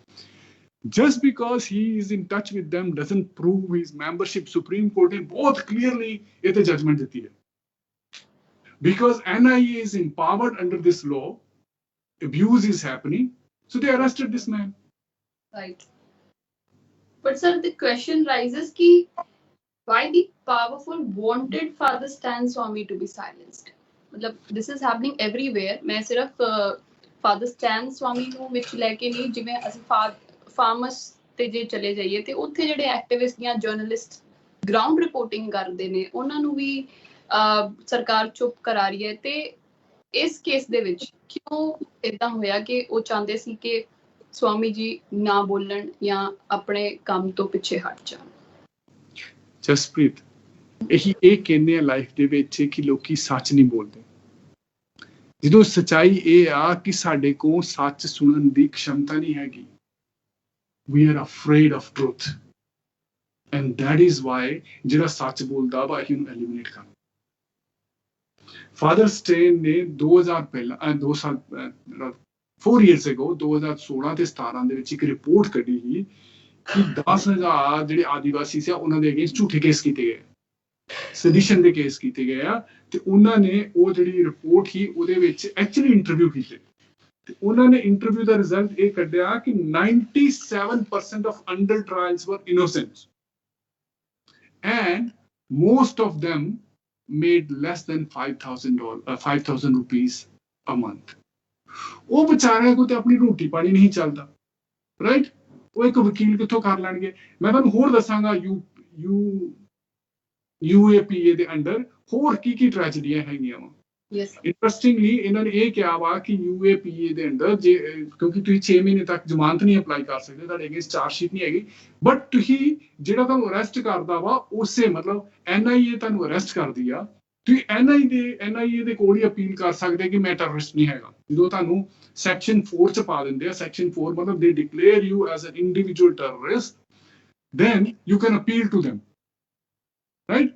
Just because he is in touch with them doesn't prove his membership. Supreme Court ने बहुत clearly ये तो judgment देती है. Because NIA is empowered under this law, abuse is happening, so they arrested this man. Right. But sir, the question rises ki why the powerful wanted Father Stan Swami to be silenced? मतलब this is happening everywhere. मैं सिर्फ Father Stan Swami ਨੂੰ ਵਿੱਚ ਲੈ ਕੇ ਨਹੀਂ, ਜਿਵੇਂ ਅਸੀਂ farms ਤੇ ਜੇ ਚਲੇ ਜਾਈਏ ਤੇ ਉੱਥੇ ਜਿਹੜੇ ਐਕਟਿਵਿਸਟ ਜਾਂ ਜਰਨਲਿਸਟ ਗਰਾਊਂਡ ਰਿਪੋਰਟਿੰਗ ਕਰਦੇ ਨੇ ਉਹਨਾਂ ਨੂੰ ਵੀ ਸਰਕਾਰ ਚੁੱਪ ਕਰਾ ਰਹੀ ਹੈ. ਤੇ ਇਸ ਕੇਸ ਦੇ ਵਿੱਚ ਕਿਉਂ ਏਦਾਂ ਹੋਇਆ ਕਿ ਉਹ ਚਾਹੁੰਦੇ ਸੀ ਕਿ ਸਵਾਮੀ ਜੀ ਨਾ ਬੋਲਣ ਜਾਂ ਆਪਣੇ ਕੰਮ ਤੋਂ ਪਿੱਛੇ ਹਟ ਜਾਣ? ਜਸਪ੍ਰੀਤ, ਇਹ ਕਹਿੰਦੇ ਆ ਲਾਈਫ ਦੇ ਵਿੱਚ ਕਿ ਲੋਕੀ ਸੱਚ ਨਹੀਂ ਬੋਲਦੇ, ਜਦੋਂ ਸੱਚਾਈ ਇਹ ਆ ਕਿ ਸਾਡੇ ਕੋਲ ਸੱਚ ਸੁਣਨ ਦੀ ਖਮਤਾ ਨਹੀਂ ਹੈਗੀ. We are afraid of truth, and that is why ਜਿਹੜਾ ਸੱਚ ਬੋਲਦਾ ਵਾ ਇਹਨੂੰ ਐਲੀਮੀਨੇਟ ਕਰ. ਫਾਦਰ ਸਟੇਨ ਨੇ 2000 ਪਹਿਲਾਂ 4 years ago 2016 ਤੇ 17 ਦੇ ਵਿੱਚ ਇੱਕ ਰਿਪੋਰਟ ਕੱਢੀ ਸੀ ਕਿ 10,000 ਜਿਹੜੇ ਆਦੀਵਾਸੀ ਸੀ ਉਹਨਾਂ ਦੇ ਅਗੇਂਸਟ ਝੂਠੇ ਕੇਸ ਕੀਤੇ ਗਏ. ਸੈਡੀਸ਼ਨ ਦੇ ਕੇਸ ਕੀਤੇ ਗਏ ਆ ਤੇ ਉਹਨਾਂ ਨੇ ਉਹ ਜਿਹੜੀ ਰਿਪੋਰਟ ਸੀ ਉਹਦੇ ਵਿੱਚ ਐਕਚੁਅਲੀ ਇੰਟਰਵਿਊ ਕੀਤੇ ਤੇ ਉਹਨਾਂ ਨੇ ਇੰਟਰਵਿਊ ਦਾ ਰਿਜ਼ਲਟ ਇਹ ਕੱਢਿਆ ਕਿ 97% of under trials were innocent and most of them made less than $5,000 rupees a month. ਉਹ ਵਿਚਾਰਿਆਂ ਕੋਲ ਤੇ ਆਪਣੀ ਰੋਟੀ ਪਾਣੀ ਨਹੀਂ ਚੱਲਦਾ, ਰਾਈਟ? ਉਹ ਇੱਕ ਵਕੀਲ ਕਿੱਥੋਂ ਕਰ ਲੈਣਗੇ? ਮੈਂ ਤੁਹਾਨੂੰ ਹੋਰ ਦੱਸਾਂਗਾ UAPA ਦੇ ਅੰਡਰ ਹੋਰ ਕੀ ਟ੍ਰੈਜਡੀਆਂ ਹੈਗੀਆਂ ਵਾ। ਇੰਟਰਸਟਿੰਗਲੀ ਇਹਨਾਂ ਨੇ ਇਹ ਕਿਹਾ ਵਾ ਕਿ UAPA ਦੇ ਅੰਡਰ ਜੇ ਕਿਉਂਕਿ ਤੁਸੀਂ 6 ਮਹੀਨੇ ਤੱਕ ਜ਼ਮਾਨਤ ਨਹੀਂ ਅਪਲਾਈ ਕਰ ਸਕਦੇ, ਤੁਹਾਡੇ ਅਗੇਂਸਟ ਚਾਰਜ ਸ਼ੀਟ ਨਹੀਂ ਹੈਗੀ, ਬਟ ਤੁਸੀਂ ਜਿਹੜਾ ਤੁਹਾਨੂੰ ਅਰੈਸਟ ਕਰਦਾ ਵਾ ਉਸੇ ਮਤਲਬ NIA ਤੁਹਾਨੂੰ ਅਰੈਸਟ ਕਰਦੀ ਆ, ਤੁਸੀਂ NIA ਦੇ ਕੋਲ ਹੀ ਅਪੀਲ ਕਰ ਸਕਦੇ ਕਿ ਮੈਂ ਟੈਰਰਿਸਟ ਨਹੀਂ ਹੈਗਾ। ਜਦੋਂ ਤੁਹਾਨੂੰ ਸੈਕਸ਼ਨ 4 ਚ ਪਾ ਦਿੰਦੇ ਆ, ਸੈਕਸ਼ਨ 4 ਮਤਲਬ ਦੇ declare you as an individual terrorist, then you can appeal to them, right?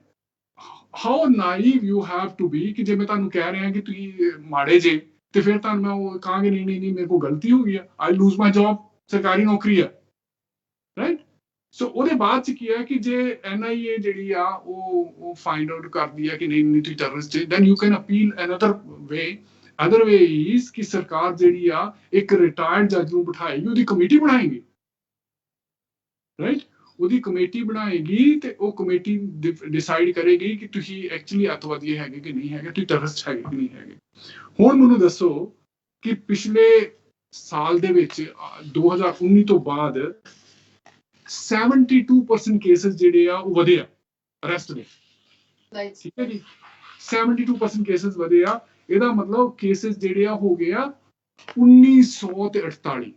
How naive you have to be ਕਿ ਜੇ ਮੈਂ ਤੁਹਾਨੂੰ ਕਹਿ ਰਿਹਾ ਕਿ ਤੁਸੀਂ ਮਾੜੇ ਜੇ ਤੇ ਫਿਰ ਤੁਹਾਨੂੰ ਮੈਂ ਉਹ ਕਹਾਂਗੇ ਨਹੀਂ ਮੇਰੇ ਕੋਲ ਗਲਤੀ ਹੋ ਗਈ ਆ, I lose my job, ਸਰਕਾਰੀ ਨੌਕਰੀ ਆ, ਰਾਈਟ? ਸੋ ਉਹਦੇ ਬਾਅਦ ਚ ਕੀ ਹੈ ਕਿ ਜੇ NIA ਜਿਹੜੀ ਆ ਉਹ ਫਾਈਂਡ ਆਊਟ ਕਰਦੀ ਆ ਕਿ ਨਹੀਂ ਤੁਸੀਂ ਟੈਰਰਿਸਟ ਹੈ, then you can appeal another way. Other way is ਕਿ ਸਰਕਾਰ ਜਿਹੜੀ ਆ ਇੱਕ ਰਿਟਾਇਰਡ ਜੱਜ ਨੂੰ ਬਿਠਾਏਗੀ, ਉਹਦੀ ਕਮੇਟੀ ਬਣਾਏਗੀ, ਰਾਈਟ? ਉਹਦੀ ਕਮੇਟੀ ਬਣਾਏਗੀ ਤੇ ਉਹ ਕਮੇਟੀ ਡਿਸਾਈਡ ਕਰੇਗੀ ਕਿ ਤੁਸੀਂ ਐਕਚੁਅਲੀ ਅੱਤਵਾਦੀ ਹੈਗੇ ਕਿ ਨਹੀਂ ਹੈਗੇ, ਤੁਸੀਂ ਟੈਰਰਿਸਟ ਹੈਗੇ ਕਿ ਨਹੀਂ ਹੈਗੇ। ਹੁਣ ਮੈਨੂੰ ਦੱਸੋ ਕਿ ਪਿਛਲੇ ਸਾਲ ਦੇ ਵਿੱਚ 2019 ਤੋਂ ਬਾਅਦ 72% ਕੇਸਸ ਜਿਹੜੇ ਆ ਉਹ ਵਧੇ ਆ ਅਰੈਸਟ ਦੇ, ਠੀਕ ਹੈ ਜੀ? 72% ਕੇਸਸ ਵਧੇ ਆ, ਇਹਦਾ ਮਤਲਬ ਕੇਸਸ ਜਿਹੜੇ ਆ ਹੋ ਗਏ ਆ 1948,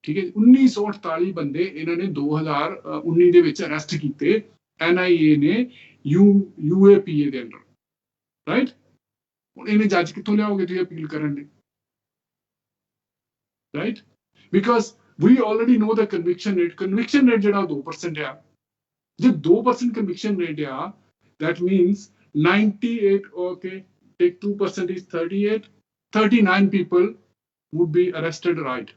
ਠੀਕ ਹੈ? 1948 ਬੰਦੇ ਇਹਨਾਂ ਨੇ 2019 ਦੇ ਵਿੱਚ ਅਰੈਸਟ ਕੀਤੇ NIA ਨੇ UAPA ਦੇ ਅੰਡਰ, ਰਾਈਟ? ਹੁਣ ਇਹਨੇ ਜੱਜ ਕਿੱਥੋਂ ਲਿਆਓਗੇ ਤੁਸੀਂ ਅਪੀਲ ਕਰਨ ਲਈ, right? Because we already know the conviction rate ਜਿਹੜਾ 2% ਆ। ਜੇ 2% conviction rate ਆ, that means 98, okay, take 2% is 39 people would be arrested, right?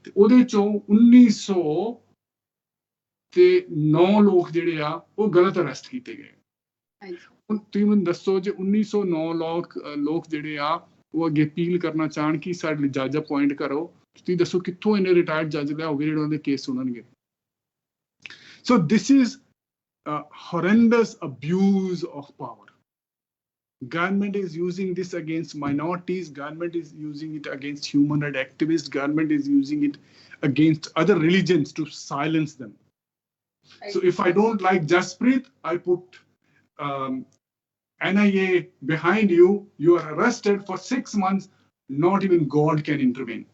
ਤੇ ਉਹਦੇ ਚੋਂ 1909 ਲੋਕ ਜਿਹੜੇ ਆ ਉਹ ਗਲਤ ਅਰੈਸਟ ਕੀਤੇ ਗਏ। ਹੁਣ ਤੁਸੀਂ ਮੈਨੂੰ ਦੱਸੋ ਜੇ 1909 ਲੋਕ ਜਿਹੜੇ ਆ ਉਹ ਅੱਗੇ ਅਪੀਲ ਕਰਨਾ ਚਾਹਣ ਕਿ ਸਾਡੇ ਜੱਜ ਅਪਾਇੰਟ ਕਰੋ, ਤੁਸੀਂ ਦੱਸੋ ਕਿੱਥੋਂ ਇਹਨੇ ਰਿਟਾਇਰਡ ਜੱਜ ਲਿਆਓਗੇ ਜਿਹੜੇ ਉਹਨਾਂ ਦੇ ਕੇਸ ਸੁਣਨਗੇ? So this is horrendous abuse of power. Government is using this against minorities, government is using it against human rights activists, government is using it against other religions to silence them. So if I don't like Jasprit, I put NIA behind you, you are arrested for 6 months, not even God can intervene.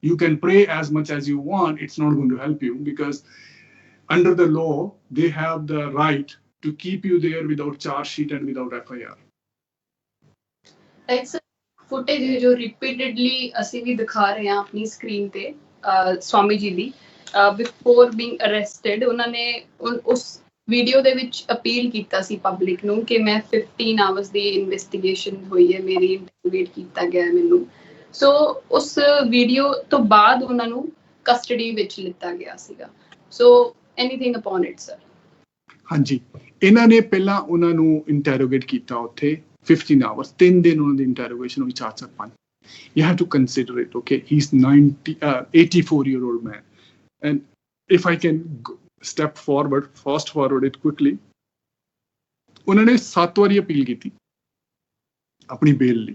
You can pray as much as you want, it's not going to help you because under the law, they have the right to keep you there without charge sheet and without FIR. Right, sir. Footage जो repeatedly ਅਸੀਂ ਵੀ ਦਿਖਾ ਰਹੇ ਹਾਂ ਆਪਣੀ screen ਤੇ ਸਵਾਮੀ ਜੀ ਦੀ before being arrested, ਉਹਨਾਂ ਨੇ ਉਸ ਵੀਡੀਓ ਦੇ ਵਿੱਚ ਅਪੀਲ ਕੀਤਾ ਸੀ ਪਬਲਿਕ ਨੂੰ ਕਿ ਮੈਂ 15 ਆਵਰਸ ਦੀ ਇਨਵੈਸਟੀਗੇਸ਼ਨ ਹੋਈ ਹੈ, ਮੇਰੀ ਇੰਟਰੋਗੇਟ ਕੀਤਾ ਗਿਆ ਮੈਨੂੰ। ਸੋ ਉਸ ਵੀਡੀਓ ਤੋਂ ਬਾਅਦ ਉਹਨਾਂ ਨੂੰ ਕਸਟਡੀ ਵਿੱਚ ਲਿੱਤਾ ਗਿਆ ਸੀਗਾ। ਸੋ ਐਨੀਥਿੰਗ ਅਪਨ ਇਟ ਸਰ? ਹਾਂਜੀ, ਇਹਨਾਂ ਨੇ ਪਹਿਲਾਂ ਉਹਨਾਂ ਨੂੰ ਇੰਟਰੋਗੇਟ ਕੀਤਾ ਉੱਥੇ 15 ਆਵਰਸ, 3 ਦਿਨ ਉਹਨਾਂ ਦੀ ਇੰਟਰੋਗੇਸ਼ਨ ਹੋਈ, 4-5। You have to consider it, okay? He's 84-year-old man. And if I can fast forward it quickly, ਉਹਨਾਂ ਨੇ 7 ਵਾਰੀ ਅਪੀਲ ਕੀਤੀ ਆਪਣੀ ਬੇਲ ਲਈ,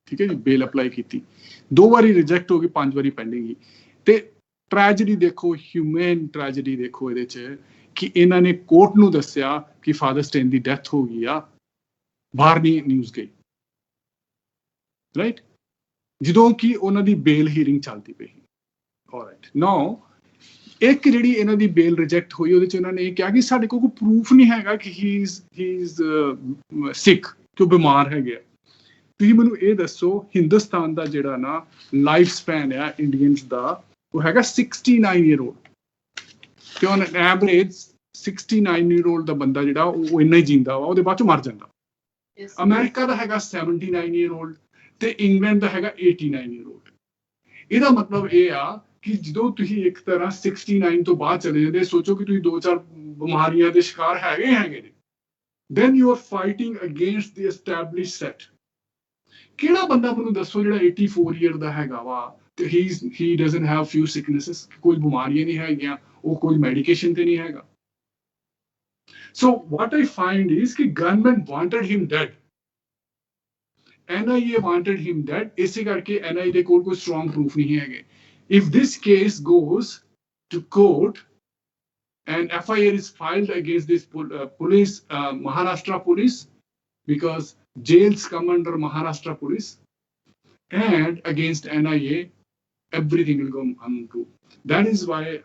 ਠੀਕ ਹੈ ਜੀ? ਬੇਲ ਅਪਲਾਈ ਕੀਤੀ, 2 ਵਾਰੀ ਰਿਜੈਕਟ ਹੋ ਗਈ, 5 ਵਾਰੀ ਪੈਂਡਿੰਗ। ਤੇ ਟ੍ਰੈਜਡੀ ਦੇਖੋ, ਹਿਊਮਨ ਟ੍ਰੈਜਡੀ ਦੇਖੋ ਇਹਦੇ ਚ ਕਿ ਇਹਨਾਂ ਨੇ ਕੋਰਟ ਨੂੰ ਦੱਸਿਆ ਕਿ ਫਾਦਰ ਸਟੇਨ ਦੀ ਡੈਥ ਹੋ ਗਈ ਆ, ਬਾਹਰ ਨਹੀਂ ਨਿਊਜ਼ ਗਈ, ਰਾਈਟ? ਜਦੋਂ ਕਿ ਉਹਨਾਂ ਦੀ ਬੇਲ ਹੀਅਰਿੰਗ ਚੱਲਦੀ ਪਈ। ਆਲਰਾਈਟ, ਨਾਓ ਇੱਕ ਜਿਹੜੀ ਇਹਨਾਂ ਦੀ ਬੇਲ ਰਿਜੈਕਟ ਹੋਈ ਉਹਦੇ ਚ ਇਹਨਾਂ ਨੇ ਇਹ ਕਿਹਾ ਕਿ ਸਾਡੇ ਕੋਲ ਕੋਈ ਪ੍ਰੂਫ ਨਹੀਂ ਹੈਗਾ ਕਿ ਹੀ ਇਜ਼ ਸਿਕ, ਕਿ ਉਹ ਬਿਮਾਰ ਹੈਗੇ। ਤੁਸੀਂ ਮੈਨੂੰ ਇਹ ਦੱਸੋ, ਹਿੰਦੁਸਤਾਨ ਦਾ ਜਿਹੜਾ ਨਾ ਲਾਈਫ ਸਪੈਨ ਆ ਇੰਡੀਅਨਸ ਦਾ ਉਹ ਹੈਗਾ 69-year-old, ਤੇ ਔਨ ਐਵਰੇਜ 69-year-old ਦਾ ਬੰਦਾ ਜਿਹੜਾ ਉਹ ਇੰਨਾ ਹੀ ਜਿੰਦਾ ਵਾ, ਉਹਦੇ ਬਾਅਦ ਚ ਮਰ ਜਾਂਦਾ। ਅਮਰੀਕਾ ਦਾ ਹੈਗਾ 79-year-old ਤੇ ਇੰਗਲੈਂਡ ਦਾ ਹੈਗਾ 89-year-old। ਇਹਦਾ ਮਤਲਬ ਇਹ ਆ ਕਿ ਜਦੋਂ ਤੁਸੀਂ ਇੱਕ ਤਰ੍ਹਾਂ 69 ਤੋਂ ਬਾਅਦ ਚਲੇ ਜਾਂਦੇ ਸੋਚੋ ਕਿ ਤੁਸੀਂ 2-4 ਬਿਮਾਰੀਆਂ ਦੇ ਸ਼ਿਕਾਰ ਹੈਗੇ ਨੇ then you are fighting against the established set ਕਿਹੜਾ ਬੰਦਾ ਮੈਨੂੰ ਦੱਸੋ ਜਿਹੜਾ 84 ਈਅਰ ਦਾ ਹੈਗਾ ਵਾ ਤੇ he doesn't have few sicknesses ਕੋਈ ਬਿਮਾਰੀਆਂ ਨਹੀਂ ਹੈਗੀਆਂ ਉਹ ਕੋਈ ਮੈਡੀਕੇਸ਼ਨ ਤੇ ਨਹੀਂ ਹੈਗਾ so what I find is ਕਿ government wanted him dead NIA wanted him dead ਇਸੇ ਕਰਕੇ NIA ਦੇ ਕੋਲ ਕੋਈ strong proof ਨਹੀਂ ਹੈਗੇ if this case goes to court and FIR is filed against this police Maharashtra police because jails come under Maharashtra police and against NIA everything will go untrue that is why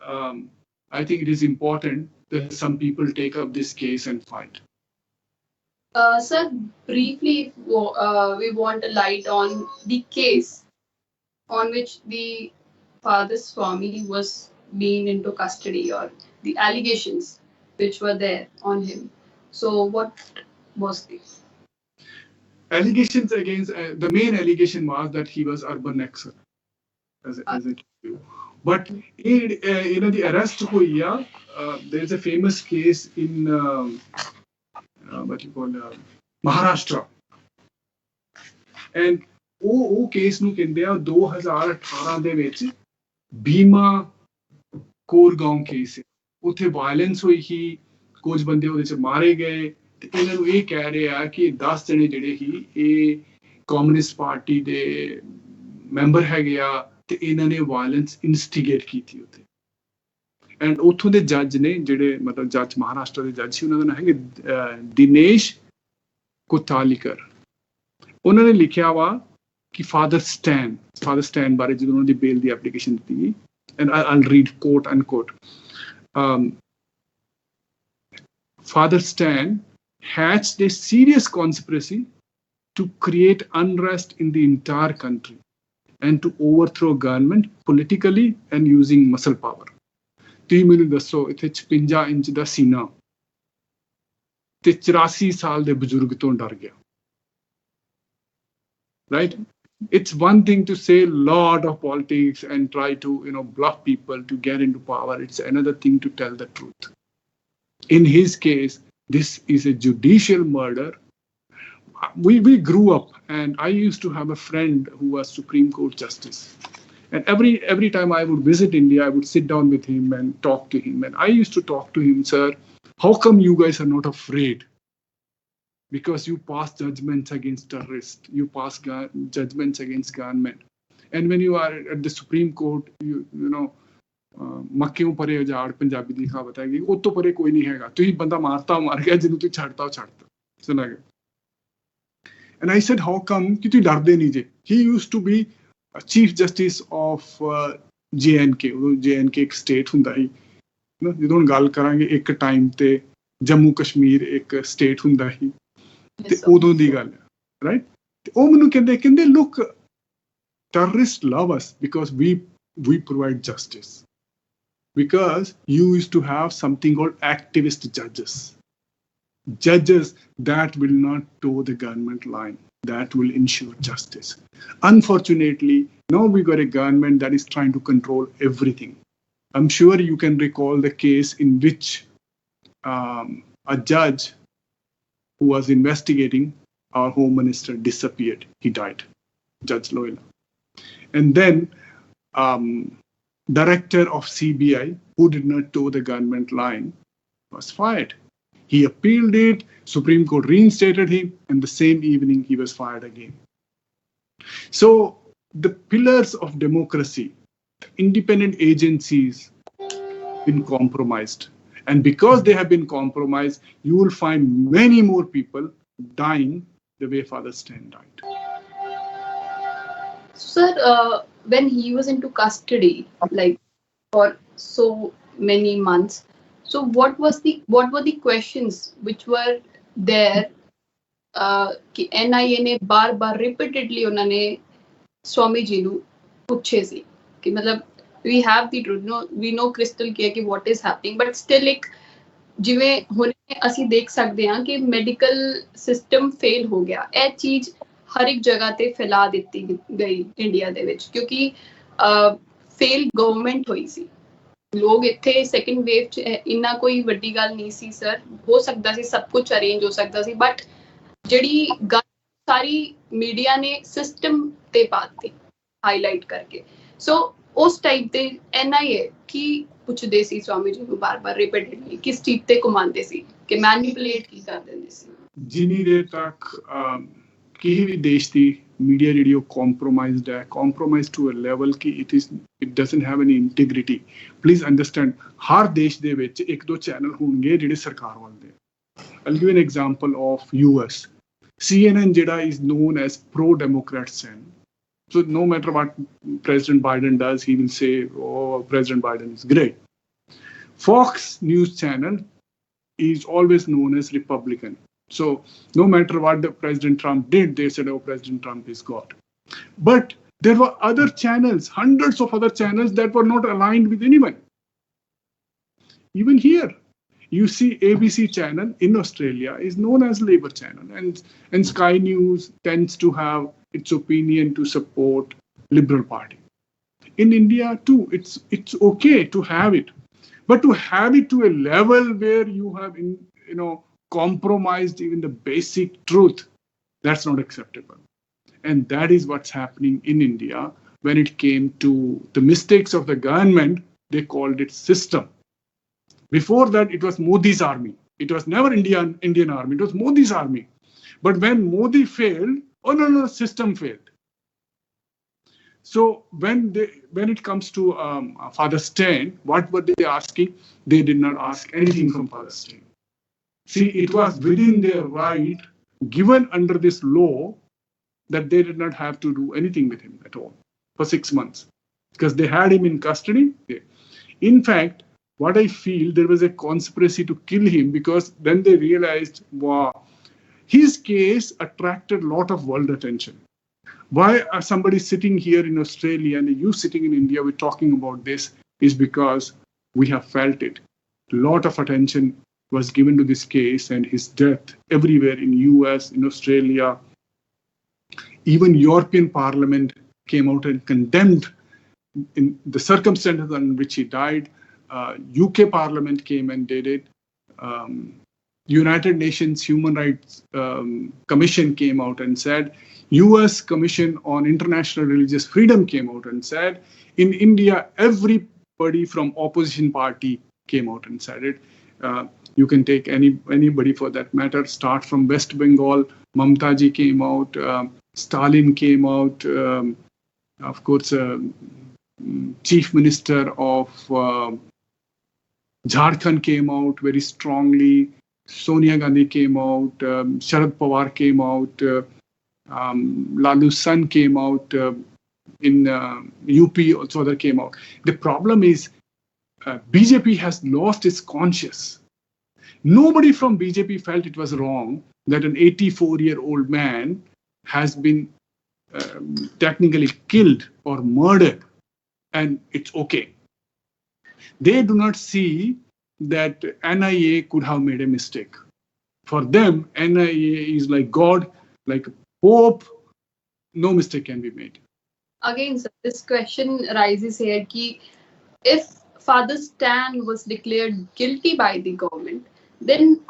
I think it is important that some people take up this case and fight Sir, briefly, we want a light on the case on which the father Swami was being into custody or the allegations which were there on him. So what was this? Allegations against the main allegation was that he was urban nexus as I told you. But the arrest hoya there is a famous case in what you call Maharashtra and ਉਹ case ਨੂੰ ਕਹਿੰਦੇ ਆ 2018 ਦੇ ਵਿੱਚ Bhima ਕੋਰਗਾਉਂ case ਉੱਥੇ violence ਹੋਈ ਸੀ ਕੁਝ ਬੰਦੇ ਉਹਦੇ ਚ ਮਾਰੇ ਗਏ ਤੇ ਇਹਨਾਂ ਨੂੰ ਇਹ ਕਹਿ ਰਹੇ ਆ ਕਿ 10 ਜਣੇ ਜਿਹੜੇ ਸੀ ਇਹ ਕਮਿਊਨਿਸਟ ਪਾਰਟੀ ਦੇ ਮੈਂਬਰ ਹੈਗੇ ਆ ਤੇ ਇਹਨਾਂ ਨੇ ਵਾਇਲੈਂਸ ਇਨਸਟੀਗੇਟ ਕੀਤੀ ਉੱਥੇ ਐਂਡ ਉੱਥੋਂ ਦੇ ਜੱਜ ਨੇ ਜਿਹੜੇ ਮਤਲਬ ਜੱਜ ਮਹਾਰਾਸ਼ਟਰ ਦੇ ਜੱਜ ਸੀ ਉਹਨਾਂ ਦਾ ਨਾਮ ਹੈਗੇ ਦਿਨੇਸ਼ ਕੋਤਾਲੀਕਰ ਉਹਨਾਂ ਨੇ ਲਿਖਿਆ ਵਾ ਕਿ ਫਾਦਰ ਸਟੈਨ ਬਾਰੇ ਜਦੋਂ ਉਹਨਾਂ ਦੀ ਬੇਲ ਦੀ ਐਪਲੀਕੇਸ਼ਨ ਦਿੱਤੀ ਗਈ and I'll read quote unquote Father Stan hatched a serious conspiracy to create unrest in the entire country and to overthrow government politically and using muscle power ਤੁਸੀਂ ਮੈਨੂੰ ਦੱਸੋ ਇੱਥੇ 56 ਇੰਚ ਦਾ ਸੀਨਾ ਤੇ 84 ਸਾਲ ਦੇ ਬਜ਼ੁਰਗ ਤੋਂ ਡਰ ਗਿਆ right it's one thing to say lot of politics and try to bluff people to get into power it's another thing to tell the truth in his case this is a judicial murder we grew up and I used to have a friend who was Supreme Court justice and every time I would visit India I would sit down with him and talk to him and I used to talk to him sir how come you guys are not afraid because you pass judgments against terrorists you pass judgments against government and when you are at the Supreme Court you know ਮੱਕਿਓਂ ਪਰੇ ਉਜਾੜ ਪੰਜਾਬੀ ਦੀ ਕਹਾਵਤ ਹੈਗੀ ਉਹ ਤੋਂ ਪਰੇ ਕੋਈ ਨਹੀਂ ਹੈਗਾ ਤੁਸੀਂ ਬੰਦਾ ਮਾਰਤਾ ਮਾਰ ਗਿਆ ਜਿਹਨੂੰ ਤੁਸੀਂ ਛੱਡਤਾ ਉਹ ਛੱਡਤਾ ਸੁਣਾ ਗਿਆ and I said how come ਕਿ ਤੁਸੀਂ ਡਰਦੇ ਨਹੀਂ ਜੇ he used to be chief justice of JNK ਉਹ JNK ਇੱਕ ਸਟੇਟ ਹੁੰਦਾ ਸੀ ਜਦੋਂ ਹੁਣ ਗੱਲ ਕਰਾਂਗੇ ਇੱਕ ਟਾਈਮ ਤੇ ਜੰਮੂ ਕਸ਼ਮੀਰ ਇੱਕ ਸਟੇਟ ਹੁੰਦਾ ਸੀ ਤੇ ਉਦੋਂ ਦੀ ਗੱਲ ਹੈ ਰਾਈਟ ਤੇ ਉਹ ਮੈਨੂੰ ਕਹਿੰਦੇ look terrorists love us because we provide justice because you used to have something called activist judges that will not toe the government line that will ensure justice unfortunately now we got a government that is trying to control everything I'm sure you can recall the case in which a judge who was investigating our home minister disappeared he died Judge Loyola and then director of CBI who did not toe the government line was fired he appealed it Supreme Court reinstated him and the same evening he was fired again so the pillars of democracy independent agencies been compromised and because they have been compromised you will find many more people dying the way Father Stan died sir when he was into custody like for so many months so what were the questions which were there कि NIA ने बार repeatedly उन्होंने स्वामी जी ਨੂੰ ਪੁੱਛੇ ਸੀ ਕਿ ਮਤਲਬ we have the truth no we know crystal clear ਕਿ what is happening but still ਇੱਕ ਜਿਵੇਂ ਹੁਣ ਅਸੀਂ ਦੇਖ ਸਕਦੇ ਹਾਂ ਕਿ ਮੈਡੀਕਲ ਸਿਸਟਮ ਫੇਲ ਹੋ ਗਿਆ ਇਹ ਚੀਜ਼ ਹਰ ਇੱਕ ਜਗ੍ਹਾ ਤੇ ਫੈਲਾ ਦਿੱਤੀ ਗਈ ਇੰਡੀਆ ਦੇ ਵਿੱਚ ਕਿਉਂਕਿ ਫੇਲ ਗਵਰਨਮੈਂਟ ਹੋਈ ਸੀ। ਲੋਕ ਇੱਥੇ ਸੈਕੰਡ ਵੇਵ 'ਚ ਇੰਨਾ ਕੋਈ ਵੱਡੀ ਗੱਲ ਨਹੀਂ ਸੀ ਸਰ, ਹੋ ਸਕਦਾ ਸੀ ਸਭ ਕੁਝ ਅਰੇਂਜ ਹੋ ਸਕਦਾ ਸੀ, ਬਟ ਜਿਹੜੀ ਗੱਲ ਸਾਰੀ ਮੀਡੀਆ ਨੇ ਸਿਸਟਮ ਤੇ ਪਾਤੀ ਹਾਈਲਾਈਟ ਕਰਕੇ। ਸੋ ਉਸ ਟਾਈਪ ਦੇ NIA ਕੀ ਪੁੱਛਦੇ ਸੀ ਸਵਾਮੀ ਜੀ ਨੂੰ ਬਾਰ-ਬਾਰ ਰਿਪੀਟਡਲੀ, ਕਿਸ ਚੀਜ਼ ਤੇ ਘੁਮਾਉਂਦੇ ਸੀ ਕਿ ਮੈਨੀਪੂਲੇਟ ਕੀ ਕਰ ਦਿੰਦੇ ਸੀ। ਜਿੰਨੀ ਦੇਰ ਤੱਕ ਕਿਸੇ ਵੀ ਦੇਸ਼ ਦੀ ਮੀਡੀਆ ਜਿਹੜੀ ਉਹ ਕੰਪਰੋਮਾਈਜ਼ਡ ਹੈ, ਕੰਪਰੋਮਾਈਜ਼ ਟੂ ਅ ਲੈਵਲ ਕਿ it doesn't have any integrity. Please understand, ਹਰ ਦੇਸ਼ ਦੇ ਵਿੱਚ ਇੱਕ ਦੋ ਚੈਨਲ ਹੋਣਗੇ ਜਿਹੜੇ ਸਰਕਾਰ ਵੱਲ ਦੇ। I'll give an example of US. CNN ਜਿਹੜਾ is known as pro-democrat channel. So no matter what President Biden does, he will say, oh, President Biden is great. Fox News channel is always known as Republican. So no matter what the President Trump did, they said, oh, President Trump is God. But there were other channels, hundreds of other channels that were not aligned with anyone. Even here, you see ABC channel in Australia is known as Labour channel, and Sky News tends to have its opinion to support Liberal Party. In India too, it's okay to have it, but to have it to a level where you have compromised even the basic truth, that's not acceptable. And that is what's happening in India. When it came to the mistakes of the government, they called it system. Before that, it was Modi's army. It was never Indian army. It was Modi's army. But when Modi failed, oh no, system failed. So when it comes to Father Steyn, what were they asking? They did not ask anything from Father Steyn. See, it was within their right, given under this law, that they did not have to do anything with him at all for 6 months, because they had him in custody. In fact, what I feel, there was a conspiracy to kill him, because then they realized, wow, his case attracted a lot of world attention. Why are somebody sitting here in Australia and you sitting in India, we're talking about this, is because we have felt it. A lot of attention was given to this case and his death everywhere in US, in Australia. Even European Parliament came out and condemned in the circumstances in which he died. UK Parliament came and did it. United Nations Human Rights Commission came out and said. US Commission on International Religious Freedom came out and said. In India, everybody from opposition party came out and said it. You can take anybody for that matter. Start from West Bengal. Mamta ji came out. Stalin came out. Of course, Chief Minister of Jharkhand came out very strongly. Sonia Gandhi came out. Sharad Pawar came out. Lalu's son came out. In UP also other came out. The problem is BJP has lost its conscience. Nobody from BJP felt it was wrong that an 84-year-old man has been technically killed or murdered, and it's okay. They do not see that NIA could have made a mistake. For them, NIA is like God, like Pope. No mistake can be made. Again, sir, this question arises here: ki if Father Steyn was declared guilty by the government, then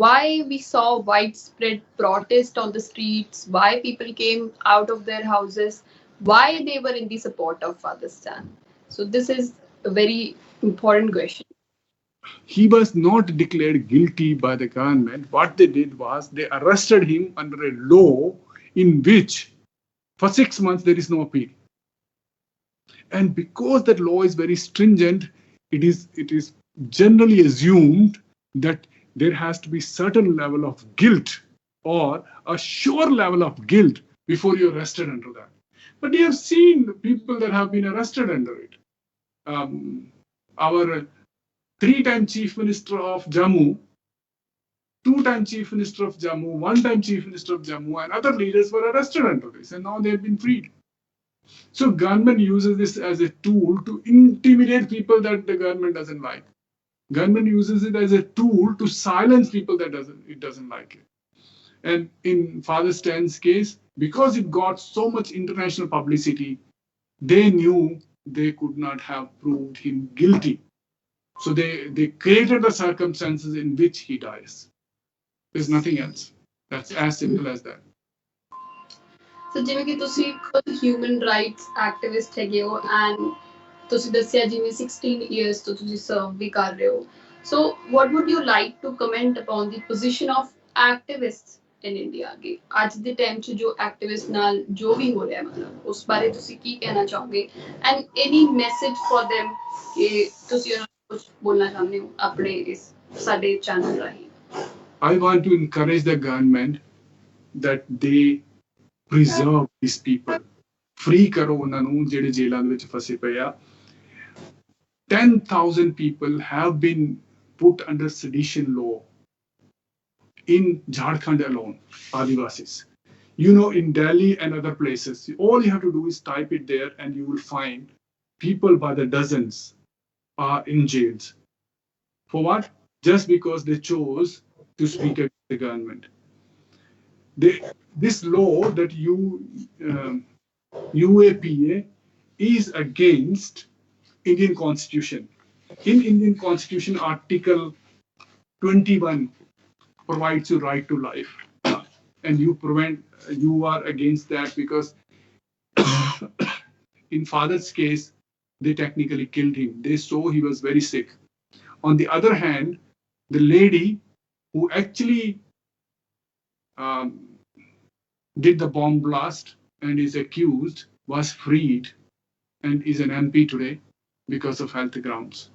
why we saw widespread protest on the streets? Why people came out of their houses? Why they were in the support of Father Steyn? So this is a very important question. He was not declared guilty by the government. What they did was they arrested him under a law in which for 6 months there is no appeal. And because that law is very stringent, it is generally assumed that there has to be certain level of guilt or a sure level of guilt before you're arrested under that. But you have seen people that have been arrested under it. Our 3-time Chief Minister of Jammu, 2-time Chief Minister of Jammu, 1-time Chief Minister of Jammu, and other leaders were arrested under this, and now they have been freed. So government uses this as a tool to intimidate people that the government doesn't like. Government uses it as a tool to silence people that it doesn't like it. And in Father Steyn's case, because it got so much international publicity, they knew they could not have proved him guilty. So they created the circumstances in which he dies. There's nothing else. That's as simple as that. So ਜਿਵੇਂ ਕਿ ਤੁਸੀਂ ਖੁਦ human rights activist ਹੈਗੇ ਹੋ and ਤੁਸੀਂ ਦੱਸਿਆ ਜਿਵੇਂ 16 years ਤੋਂ ਤੁਸੀਂ ਸਰਵ ਵੀ ਕਰ ਰਹੇ ਹੋ so what would you like to comment upon the position of activist in India ਅੱਗੇ ਅੱਜ ਦੇ ਟਾਈਮ 'ਚ ਜੋ ਐਕਟਿਵਿਸਟ ਨਾਲ ਜੋ ਵੀ ਹੋ ਰਿਹਾ ਮਤਲਬ ਉਸ ਬਾਰੇ ਤੁਸੀਂ ਕੀ ਕਹਿਣਾ ਚਾਹੋਗੇ and any message for them ਕਿ ਤੁਸੀਂ ਉਹਨਾਂ ਨੂੰ ਕੁਝ ਬੋਲਣਾ ਚਾਹੁੰਦੇ ਹੋ ਆਪਣੇ ਇਸ ਸਾਡੇ ਚੈਨਲ ਰਾਹੀਂ I want to encourage the government that they preserve these people. Free karo ਉਹਨਾਂ ਨੂੰ ਜਿਹੜੇ ਜੇਲ੍ਹਾਂ ਦੇ ਵਿੱਚ ਫਸੇ ਪਏ ਆ 10,000 people have been put under sedition law in Jharkhand alone, Adivasis. You know, in Delhi and other places, all you have to do is type it there and you will find people by the dozens are in jails. For what? Just because they chose to speak against the government. This law that UAPA is against Indian Constitution. In Indian Constitution, Article 21 provides you right to life, and you are against that because in father's case, they technically killed him. They saw he was very sick. On the other hand, the lady who actually did the bomb blast and is accused was freed and is an MP today because of health grounds.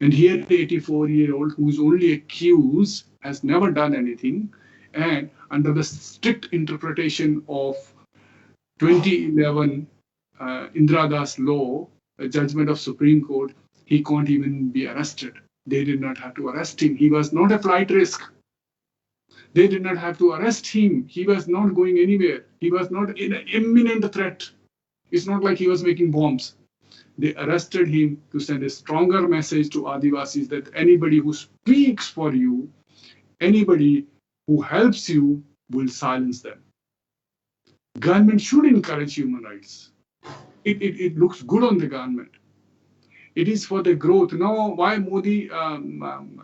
And here the 84-year-old who is only accused has never done anything, and under the strict interpretation of 2011 Indira Das law, a judgment of Supreme Court, he can't even be arrested. They did not have to arrest him. He was not a flight risk. They did not have to arrest him. He was not going anywhere. He was not in an imminent threat. It's not like he was making bombs. They arrested him to send a stronger message to Adivasis that anybody who speaks for you, anybody who helps you, will silence them. Government should encourage human rights. It looks good on the government. It is for the growth. Now, why Modi,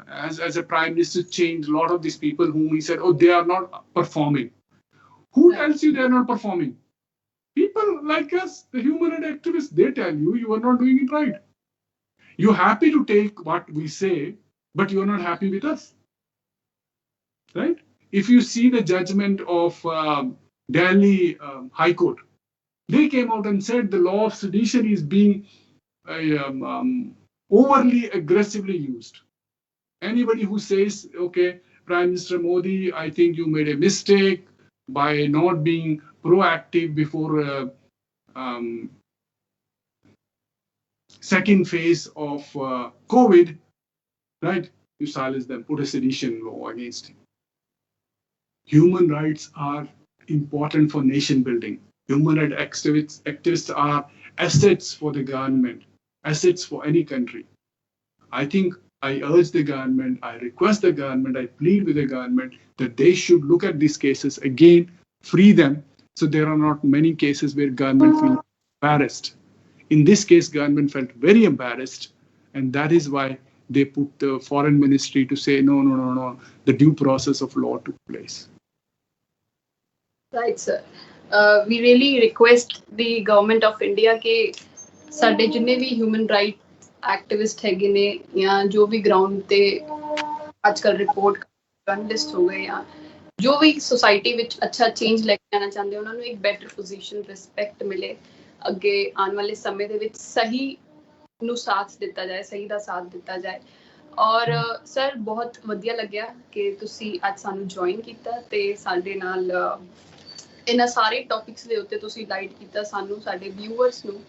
as a prime minister, changed a lot of these people whom he said, oh, they are not performing. Who tells you they are not performing? People like us, the human rights activists, they tell you you are not doing it right. You're happy to take what we say, but you're not happy with us. Right? If you see the judgment of Delhi High Court, they came out and said the law of sedition is being overly aggressively used. Anybody who says, okay, Prime Minister Modi, I think you made a mistake by not being proactive before second phase of COVID, right? You silence them, put a sedition law against him. Human rights are important for nation building. Human rights activists are assets for the government, assets for any country. I think I urge the government, I request the government, I plead with the government that they should look at these cases again, free them, so there are not many cases where government feels embarrassed. In this case, government felt very embarrassed, and that is why they put the foreign ministry to say, no, the due process of law took place. Right, sir. We really request the government of India ke ਸਾਡੇ ਜਿੰਨੇ ਵੀ human right activist ਹੈਗੇ ਨੇ ਜਾਂ ਜੋ ਵੀ ground ਤੇ ਅੱਜ ਕੱਲ report journalist ਹੋ ਗਏ ਜਾਂ ਜੋ ਵੀ ਸੋਸਾਇਟੀ ਵਿੱਚ ਅੱਛਾ ਚੇਂਜ ਲੈ ਕੇ ਆਉਣਾ ਚਾਹੁੰਦੇ ਉਹਨਾਂ ਨੂੰ ਇੱਕ ਬੈਟਰ ਪੋਜੀਸ਼ਨ ਰਿਸਪੈਕਟ ਮਿਲੇ ਅੱਗੇ ਆਉਣ ਵਾਲੇ ਸਮੇਂ ਦੇ ਵਿੱਚ ਸਹੀ ਨੂੰ ਸਾਥ ਦਿੱਤਾ ਜਾਏ ਸਹੀ ਦਾ ਸਾਥ ਦਿੱਤਾ ਜਾਏ ਔਰ ਸਰ ਬਹੁਤ ਵਧੀਆ ਲੱਗਿਆ ਕਿ ਤੁਸੀਂ ਅੱਜ ਸਾਨੂੰ ਜੁਆਇਨ ਕੀਤਾ ਤੇ ਸਾਡੇ ਨਾਲ ਇਹਨਾਂ ਸਾਰੇ ਟੌਪਿਕਸ ਦੇ ਉੱਤੇ ਤੁਸੀਂ ਗਾਈਡ ਕੀਤਾ ਸਾਨੂੰ ਸਾਡੇ ਵਿਊਅਰਸ ਨੂੰ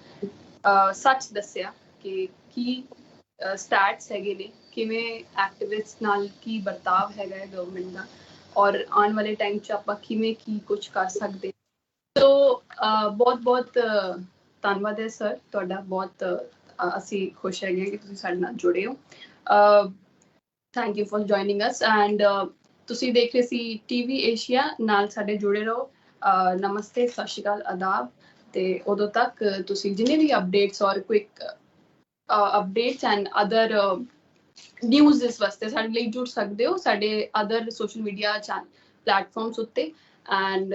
ਸੱਚ ਦੱਸਿਆ ਕਿ ਕੀ ਸਟੈਟਸ ਹੈਗੇ ਨੇ ਕਿਵੇਂ ਐਕਟਿਵਿਸਟ ਨਾਲ ਕੀ ਵਰਤਾਵ ਹੈਗਾ ਹੈ ਗਵਰਨਮੈਂਟ ਦਾ ਔਰ ਆਉਣ ਵਾਲੇ ਟਾਈਮ 'ਚ ਆਪਾਂ ਕਿਵੇਂ ਕੀ ਕੁਝ ਕਰ ਸਕਦੇ ਸੋ ਬਹੁਤ ਧੰਨਵਾਦ ਹੈ ਸਰ ਤੁਹਾਡਾ ਬਹੁਤ ਅਸੀਂ ਖੁਸ਼ ਹੈਗੇ ਕਿ ਤੁਸੀਂ ਸਾਡੇ ਨਾਲ ਜੁੜੇ ਹੋ thank you for joining us and ਤੁਸੀਂ ਦੇਖ ਰਹੇ ਸੀ ਟੀਵੀ ਏਸ਼ੀਆ ਨਾਲ ਸਾਡੇ ਜੁੜੇ ਰਹੋ ਨਮਸਤੇ ਸਤਿ ਸ਼੍ਰੀ ਅਕਾਲ ਆਦਾਬ ਤੇ ਉਦੋਂ ਤੱਕ ਤੁਸੀਂ ਜਿੰਨੇ ਵੀ ਅਪਡੇਟਸ ਔਰ quick updates and other news ਇਸ ਵਾਸਤੇ ਸਾਡੇ ਲਈ ਜੁੜ ਸਕਦੇ ਹੋ ਸਾਡੇ ਅਦਰ ਸੋਸ਼ਲ ਮੀਡੀਆ ਪਲੇਟਫਾਰਮਸ ਉੱਤੇ and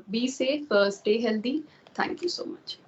be safe, stay healthy. Thank you so much.